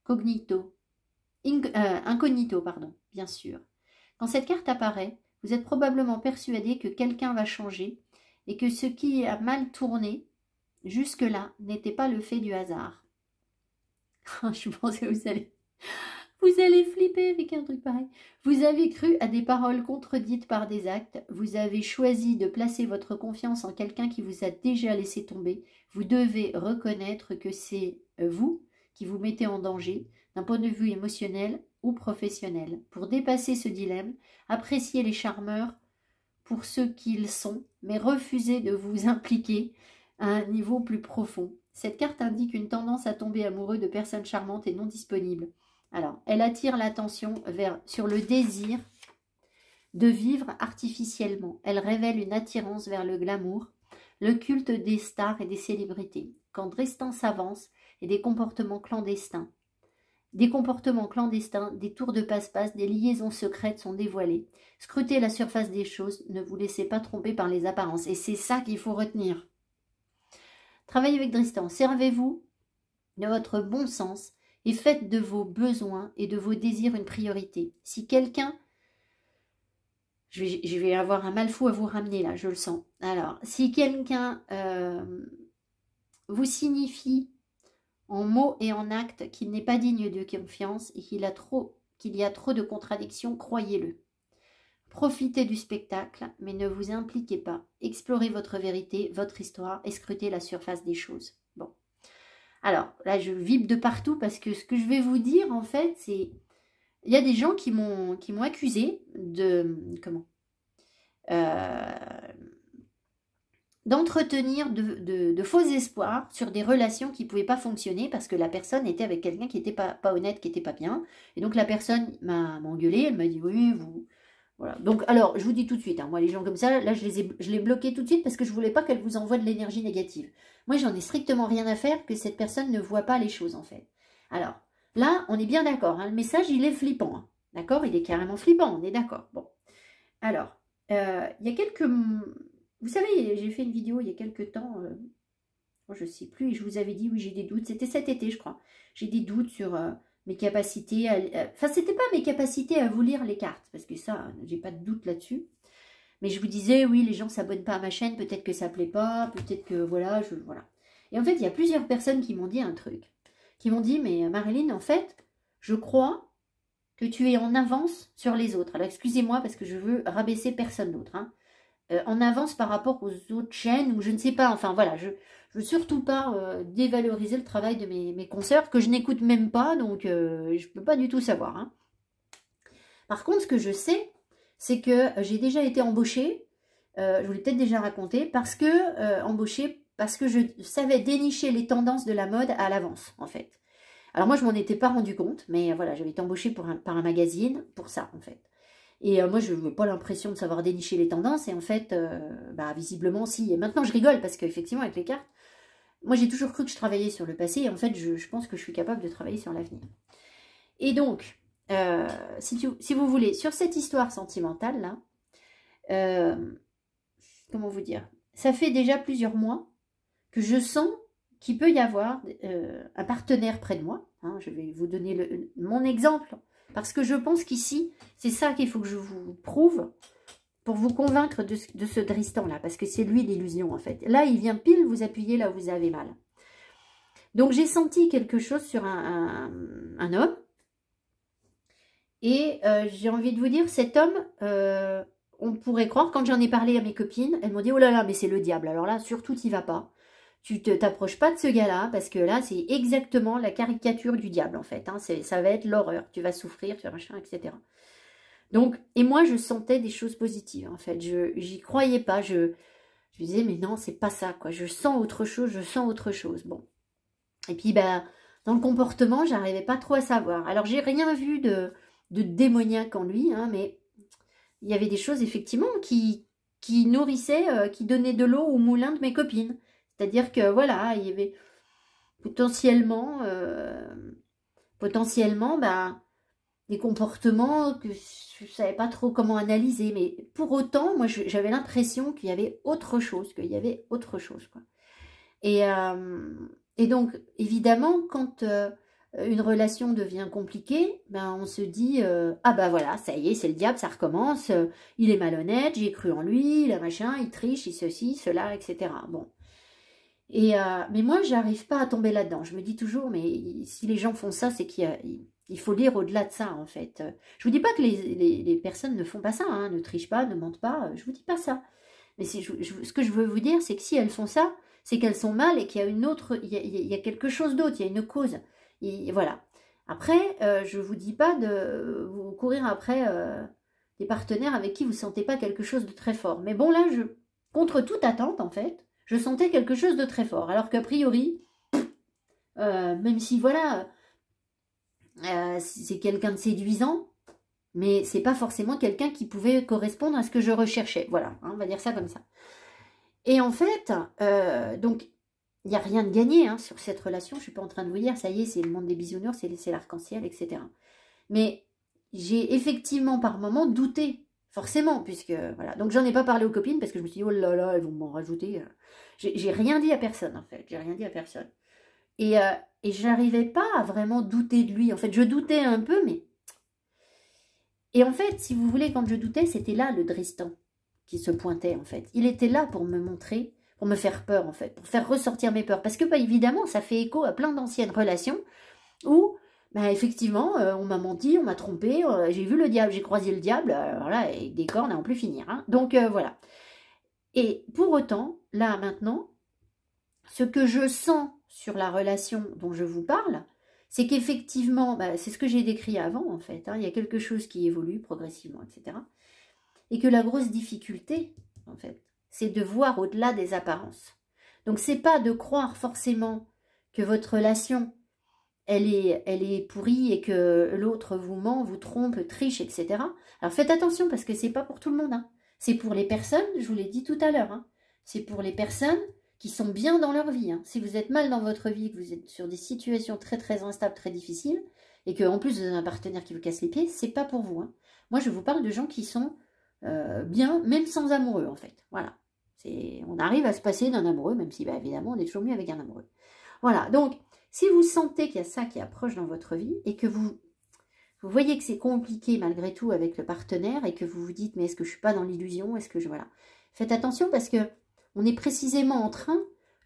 Incognito, bien sûr. Quand cette carte apparaît, vous êtes probablement persuadé que quelqu'un va changer et que ce qui a mal tourné jusque-là n'était pas le fait du hasard. Je pense que vous allez flipper avec un truc pareil. Vous avez cru à des paroles contredites par des actes. Vous avez choisi de placer votre confiance en quelqu'un qui vous a déjà laissé tomber. Vous devez reconnaître que c'est vous qui vous mettez en danger, d'un point de vue émotionnel ou professionnel. Pour dépasser ce dilemme, appréciez les charmeurs pour ce qu'ils sont, mais refusez de vous impliquer à un niveau plus profond. Cette carte indique une tendance à tomber amoureux de personnes charmantes et non disponibles. Alors, elle attire l'attention sur le désir de vivre artificiellement. Elle révèle une attirance vers le glamour, le culte des stars et des célébrités. Quand Dristan s'avance et des comportements clandestins, des tours de passe-passe, des liaisons secrètes sont dévoilées. Scrutez la surface des choses, ne vous laissez pas tromper par les apparences. Et c'est ça qu'il faut retenir. Travaillez avec Dristan, servez-vous de votre bon sens et faites de vos besoins et de vos désirs une priorité. Si quelqu'un... Je vais avoir un mal fou à vous ramener là, je le sens. Alors, si quelqu'un vous signifie en mots et en actes qu'il n'est pas digne de confiance et qu'il y a trop de contradictions, croyez-le. Profitez du spectacle, mais ne vous impliquez pas. Explorez votre vérité, votre histoire et scrutez la surface des choses. Bon. Alors, là, je vibre de partout parce que ce que je vais vous dire, en fait, c'est... Il y a des gens qui m'ont accusé de... d'entretenir de faux espoirs sur des relations qui ne pouvaient pas fonctionner parce que la personne était avec quelqu'un qui n'était pas honnête, qui n'était pas bien. Et donc, la personne m'a engueulée, elle m'a dit, oui, vous... Voilà. Donc, alors, je vous dis tout de suite, hein, moi, les gens comme ça, là, je les bloquais tout de suite parce que je ne voulais pas qu'elle vous envoie de l'énergie négative. Moi, j'en ai strictement rien à faire que cette personne ne voit pas les choses, en fait. Alors, là, on est bien d'accord. Hein, le message, il est flippant. Hein, d'accord? Il est carrément flippant, on est d'accord. Bon. Alors, il y a quelques... Vous savez, j'ai fait une vidéo il y a quelques temps, je ne sais plus, et je vous avais dit, oui, j'ai des doutes. C'était cet été, je crois. J'ai des doutes sur... mes capacités, enfin c'était pas mes capacités à vous lire les cartes, parce que ça, j'ai pas de doute là-dessus. Mais je vous disais, oui, les gens s'abonnent pas à ma chaîne, peut-être que ça plaît pas, peut-être que voilà, voilà. Et en fait, il y a plusieurs personnes qui m'ont dit un truc, qui m'ont dit, mais Marilyn, en fait, je crois que tu es en avance sur les autres. Alors excusez-moi, parce que je veux rabaisser personne d'autre, hein. En avance par rapport aux autres chaînes, ou je ne sais pas, enfin voilà, je veux surtout pas dévaloriser le travail de mes consoeurs, que je n'écoute même pas, donc je ne peux pas du tout savoir. Hein. Par contre, ce que je sais, c'est que j'ai déjà été embauchée, je vous l'ai peut-être déjà raconté, parce que je savais dénicher les tendances de la mode à l'avance, en fait. Alors moi, je m'en étais pas rendu compte, mais voilà, j'avais été embauchée par un magazine pour ça, en fait. Et moi, je n'avais pas l'impression de savoir dénicher les tendances. Et en fait, visiblement, si. Et maintenant, je rigole parce qu'effectivement, avec les cartes, moi, j'ai toujours cru que je travaillais sur le passé. Et en fait, je pense que je suis capable de travailler sur l'avenir. Et donc, si vous voulez, sur cette histoire sentimentale, là, comment vous dire, ça fait déjà plusieurs mois que je sens qu'il peut y avoir un partenaire près de moi. Hein, je vais vous donner mon exemple. Parce que je pense qu'ici, c'est ça qu'il faut que je vous prouve pour vous convaincre de ce Dristan-là. Parce que c'est lui l'illusion, en fait. Là, il vient pile vous appuyer là où vous avez mal. Donc, j'ai senti quelque chose sur un homme. Et j'ai envie de vous dire, cet homme, on pourrait croire, quand j'en ai parlé à mes copines, elles m'ont dit, oh là là, mais c'est le diable. Alors là, surtout, t'y vas pas. Tu t'approches pas de ce gars-là, parce que là, c'est exactement la caricature du diable, en fait. Hein. Ça va être l'horreur. Tu vas souffrir, tu vas machin, etc. Donc, et moi, je sentais des choses positives, en fait. J'y croyais pas. Je disais, mais non, c'est pas ça, quoi. Je sens autre chose, je sens autre chose. Bon. Et puis, ben, dans le comportement, j'arrivais pas trop à savoir. Alors, j'ai rien vu de démoniaque en lui, hein, mais il y avait des choses, effectivement, qui nourrissaient, qui donnaient de l'eau au moulin de mes copines. C'est-à-dire que, voilà, il y avait potentiellement, ben, des comportements que je ne savais pas trop comment analyser. Mais pour autant, moi, j'avais l'impression qu'il y avait autre chose, quoi. Et, euh, et donc, évidemment, quand une relation devient compliquée, ben, on se dit, ah ben voilà, ça y est, c'est le diable, ça recommence, il est malhonnête, j'ai cru en lui, il a machin, il triche, il ceci, cela, etc. Bon. Mais moi, j'arrive pas à tomber là-dedans. Je me dis toujours, mais si les gens font ça, c'est qu'il faut lire au-delà de ça, en fait. Je vous dis pas que les personnes ne font pas ça, hein, ne trichent pas, ne mentent pas, je vous dis pas ça. Mais ce que je veux vous dire, c'est que si elles font ça, c'est qu'elles sont mal et qu'il y a une autre, il y a quelque chose d'autre, il y a une cause. Et voilà. Après, je vous dis pas de vous courir après des partenaires avec qui vous sentez pas quelque chose de très fort. Mais bon, là, contre toute attente, en fait, je sentais quelque chose de très fort. Alors qu'a priori, même si voilà, c'est quelqu'un de séduisant, mais c'est pas forcément quelqu'un qui pouvait correspondre à ce que je recherchais. Voilà, hein, on va dire ça comme ça. Et en fait, donc, il n'y a rien de gagné hein, sur cette relation. Je ne suis pas en train de vous dire, ça y est, c'est le monde des bisounours, c'est l'arc-en-ciel, etc. Mais j'ai effectivement par moments douté, forcément, puisque, voilà. Donc, j'en ai pas parlé aux copines, parce que je me suis dit, oh là là, elles vont m'en rajouter. J'ai rien dit à personne, en fait. J'ai rien dit à personne. Et j'arrivais pas à vraiment douter de lui. En fait, je doutais un peu, mais... Et en fait, si vous voulez, quand je doutais, c'était là le Dristan qui se pointait, en fait. Il était là pour me montrer, pour me faire peur, en fait, pour faire ressortir mes peurs. Parce que, bah, évidemment, ça fait écho à plein d'anciennes relations où, bah, effectivement, on m'a menti, on m'a trompé, j'ai vu le diable, j'ai croisé le diable, voilà, et des cornes à en plus finir. Hein. Donc, voilà. Et pour autant, là, maintenant, ce que je sens sur la relation dont je vous parle, c'est qu'effectivement, bah, c'est ce que j'ai décrit avant, en fait. Hein, il y a quelque chose qui évolue progressivement, etc. Et que la grosse difficulté, en fait, c'est de voir au-delà des apparences. Donc, c'est pas de croire forcément que votre relation, elle est pourrie et que l'autre vous ment, vous trompe, triche, etc. Alors, faites attention parce que c'est pas pour tout le monde. Hein. C'est pour les personnes, je vous l'ai dit tout à l'heure, hein, c'est pour les personnes qui sont bien dans leur vie. Hein. Si vous êtes mal dans votre vie, que vous êtes sur des situations très très instables, très difficiles, et qu'en plus vous avez un partenaire qui vous casse les pieds, c'est pas pour vous. Hein. Moi, je vous parle de gens qui sont bien, même sans amoureux, en fait. Voilà. On arrive à se passer d'un amoureux, même si, bah, évidemment, on est toujours mieux avec un amoureux. Voilà. Donc, si vous sentez qu'il y a ça qui approche dans votre vie, et que vous voyez que c'est compliqué malgré tout avec le partenaire, et que vous vous dites, mais est-ce que je suis pas dans l'illusion? Est-ce que je... Voilà. Faites attention parce que on est précisément en train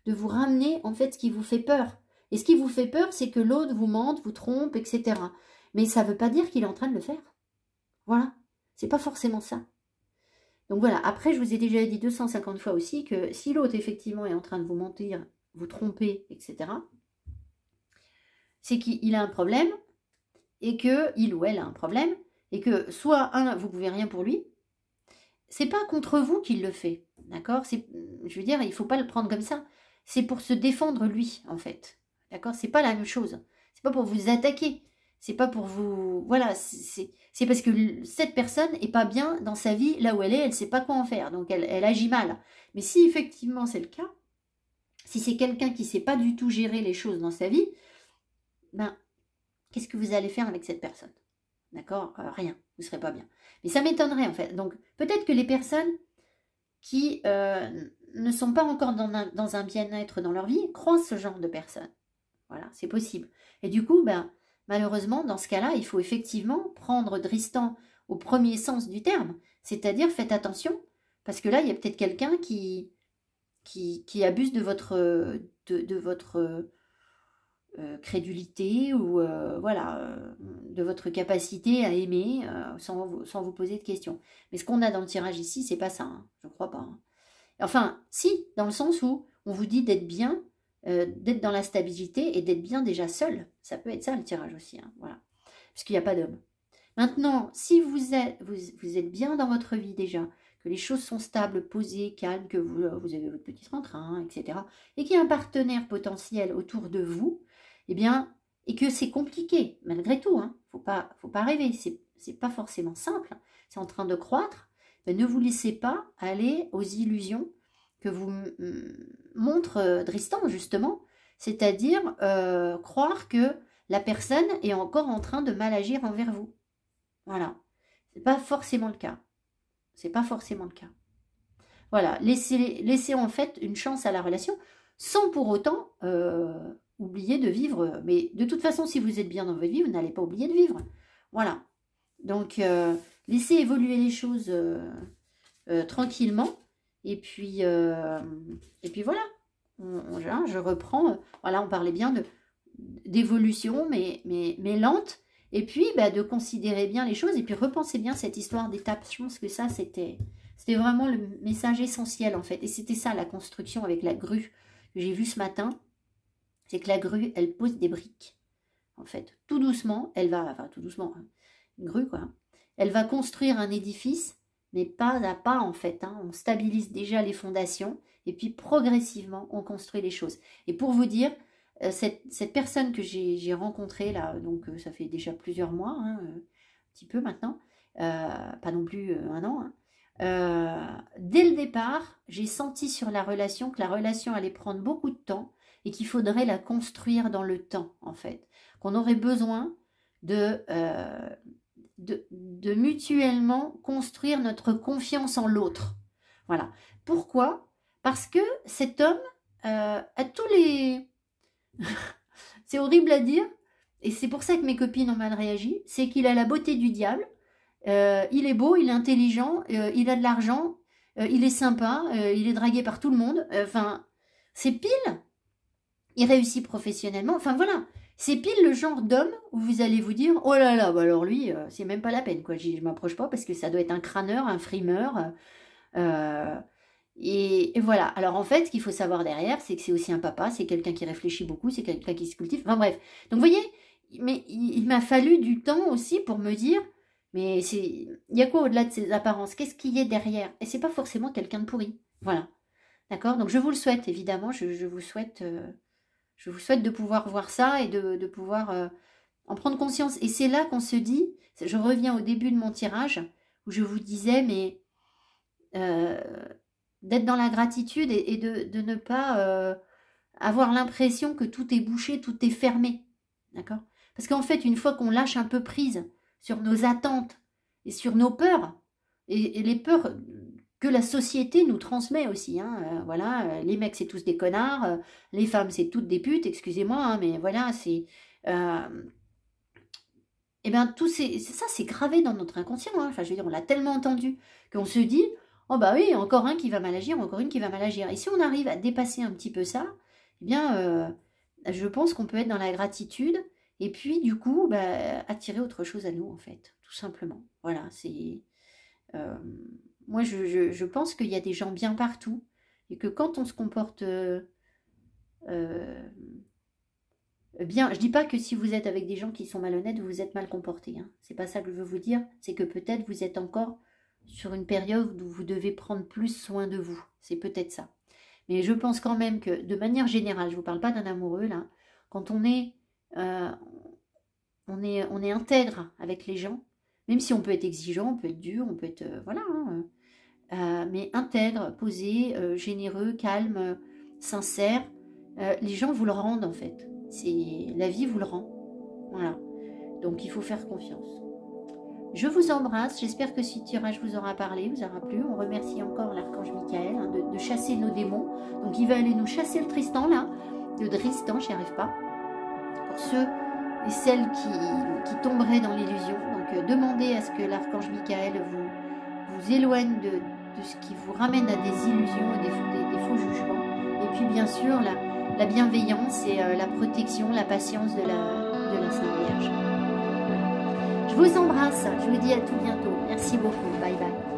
de vous ramener, en fait, ce qui vous fait peur. Et ce qui vous fait peur, c'est que l'autre vous mente, vous trompe, etc. Mais ça ne veut pas dire qu'il est en train de le faire. Voilà. C'est pas forcément ça. Donc voilà, après je vous ai déjà dit 250 fois aussi que si l'autre effectivement est en train de vous mentir, vous tromper, etc., c'est qu'il a un problème, et que il ou elle a un problème, et que soit, vous ne pouvez rien pour lui, c'est pas contre vous qu'il le fait, d'accord? Je veux dire, il ne faut pas le prendre comme ça, c'est pour se défendre lui, en fait, d'accord? C'est pas la même chose, c'est pas pour vous attaquer, c'est pas pour vous... Voilà, c'est parce que cette personne n'est pas bien dans sa vie, là où elle est, elle ne sait pas quoi en faire, donc elle agit mal. Mais si effectivement c'est le cas, si c'est quelqu'un qui ne sait pas du tout gérer les choses dans sa vie, ben, qu'est-ce que vous allez faire avec cette personne? D'accord? Rien, vous ne serez pas bien. Mais ça m'étonnerait en fait. Donc peut-être que les personnes qui ne sont pas encore dans un bien-être dans leur vie croisent ce genre de personnes. Voilà, c'est possible. Et du coup, ben, malheureusement, dans ce cas-là, il faut effectivement prendre Dristan au premier sens du terme. C'est-à-dire, faites attention, parce que là, il y a peut-être quelqu'un qui abuse de votre crédulité ou voilà, de votre capacité à aimer sans vous poser de questions. Mais ce qu'on a dans le tirage ici, c'est pas ça, hein, je crois pas. Hein. Enfin, si, dans le sens où on vous dit d'être bien, d'être dans la stabilité et d'être bien déjà seul. Ça peut être ça le tirage aussi, hein, voilà. Parce qu'il n'y a pas d'homme. Maintenant, si vous êtes bien dans votre vie déjà, que les choses sont stables, posées, calmes, que vous avez votre petit train-train, etc., et qu'il y a un partenaire potentiel autour de vous, eh bien, et que c'est compliqué, malgré tout, hein, faut pas rêver, c'est pas forcément simple, c'est en train de croître, mais ne vous laissez pas aller aux illusions que vous montre Dristan, justement, c'est-à-dire croire que la personne est encore en train de mal agir envers vous. Voilà. C'est pas forcément le cas. C'est pas forcément le cas. Voilà. Laissez en fait une chance à la relation sans pour autant oublier de vivre. Mais de toute façon, si vous êtes bien dans votre vie, vous n'allez pas oublier de vivre. Voilà. Donc, laissez évoluer les choses tranquillement. Et puis voilà. Je reprends. Voilà, on parlait bien d'évolution, mais lente. Et puis, de considérer bien les choses. Et puis, repensez bien cette histoire d'étape. Je pense que ça, c'était vraiment le message essentiel, en fait. Et c'était ça, la construction avec la grue que j'ai vue ce matin. C'est que la grue, elle pose des briques. En fait, tout doucement, elle va... Enfin, tout doucement, hein, une grue, quoi. Elle va construire un édifice, mais pas à pas, en fait. Hein. On stabilise déjà les fondations. Et puis, progressivement, on construit les choses. Et pour vous dire... Cette personne que j'ai rencontrée là, donc ça fait déjà plusieurs mois, hein, un petit peu maintenant, pas non plus un an, hein, dès le départ, j'ai senti sur la relation que la relation allait prendre beaucoup de temps et qu'il faudrait la construire dans le temps, en fait. Qu'on aurait besoin de mutuellement construire notre confiance en l'autre. Voilà. Pourquoi? Parce que cet homme a tous les... C'est horrible à dire, et c'est pour ça que mes copines ont mal réagi, c'est qu'il a la beauté du diable, il est beau, il est intelligent, il a de l'argent, il est sympa, il est dragué par tout le monde, enfin, c'est pile, il réussit professionnellement, enfin voilà, c'est pile le genre d'homme où vous allez vous dire, oh là là, bah alors lui, c'est même pas la peine, quoi, je m'approche pas parce que ça doit être un crâneur, un frimeur, et voilà. Alors en fait, ce qu'il faut savoir derrière, c'est que c'est aussi un papa, c'est quelqu'un qui réfléchit beaucoup, c'est quelqu'un qui se cultive. Enfin bref. Donc vous voyez, mais il m'a fallu du temps aussi pour me dire, mais il y a quoi au-delà de ces apparences? Qu'est-ce qu'il y a derrière? Et c'est pas forcément quelqu'un de pourri. Voilà. D'accord? Donc je vous le souhaite, évidemment. Je vous souhaite de pouvoir voir ça et de pouvoir en prendre conscience. Et c'est là qu'on se dit, je reviens au début de mon tirage, où je vous disais, mais... d'être dans la gratitude et de ne pas avoir l'impression que tout est bouché, tout est fermé. D'accord? Parce qu'en fait, une fois qu'on lâche un peu prise sur nos attentes et sur nos peurs, et les peurs que la société nous transmet aussi, hein, voilà, les mecs c'est tous des connards, les femmes c'est toutes des putes, excusez-moi, hein, mais voilà, c'est... et bien, tout ça, c'est gravé dans notre inconscient. Hein. Enfin, je veux dire, on l'a tellement entendu qu'on se dit, oh bah oui, encore un qui va mal agir, encore une qui va mal agir. Et si on arrive à dépasser un petit peu ça, eh bien, je pense qu'on peut être dans la gratitude et puis, du coup, attirer autre chose à nous, en fait, tout simplement. Voilà, c'est... moi, je pense qu'il y a des gens bien partout et que quand on se comporte... bien, je dis pas que si vous êtes avec des gens qui sont malhonnêtes, vous êtes mal comporté. Hein. C'est pas ça que je veux vous dire. C'est que peut-être vous êtes encore sur une période où vous devez prendre plus soin de vous. C'est peut-être ça. Mais je pense quand même que, de manière générale, je vous parle pas d'un amoureux là. Quand on est intègre avec les gens, même si on peut être exigeant, on peut être dur, on peut être voilà. Hein, mais intègre, posé, généreux, calme, sincère, les gens vous le rendent en fait. La vie vous le rend. Voilà. Donc il faut faire confiance. Je vous embrasse. J'espère que ce tirage vous aura parlé, vous aura plu. On remercie encore l'archange Michael hein, de chasser nos démons. Donc il va aller nous chasser le Tristan là. Le Dristan, j'y arrive pas. Pour ceux et celles qui tomberaient dans l'illusion. Donc demandez à ce que l'archange Michael vous éloigne de ce qui vous ramène à des illusions et des faux jugements. Et puis bien sûr, là, la bienveillance et la protection, la patience de la Sainte Vierge. Voilà. Je vous embrasse, je vous dis à tout bientôt. Merci beaucoup, bye bye.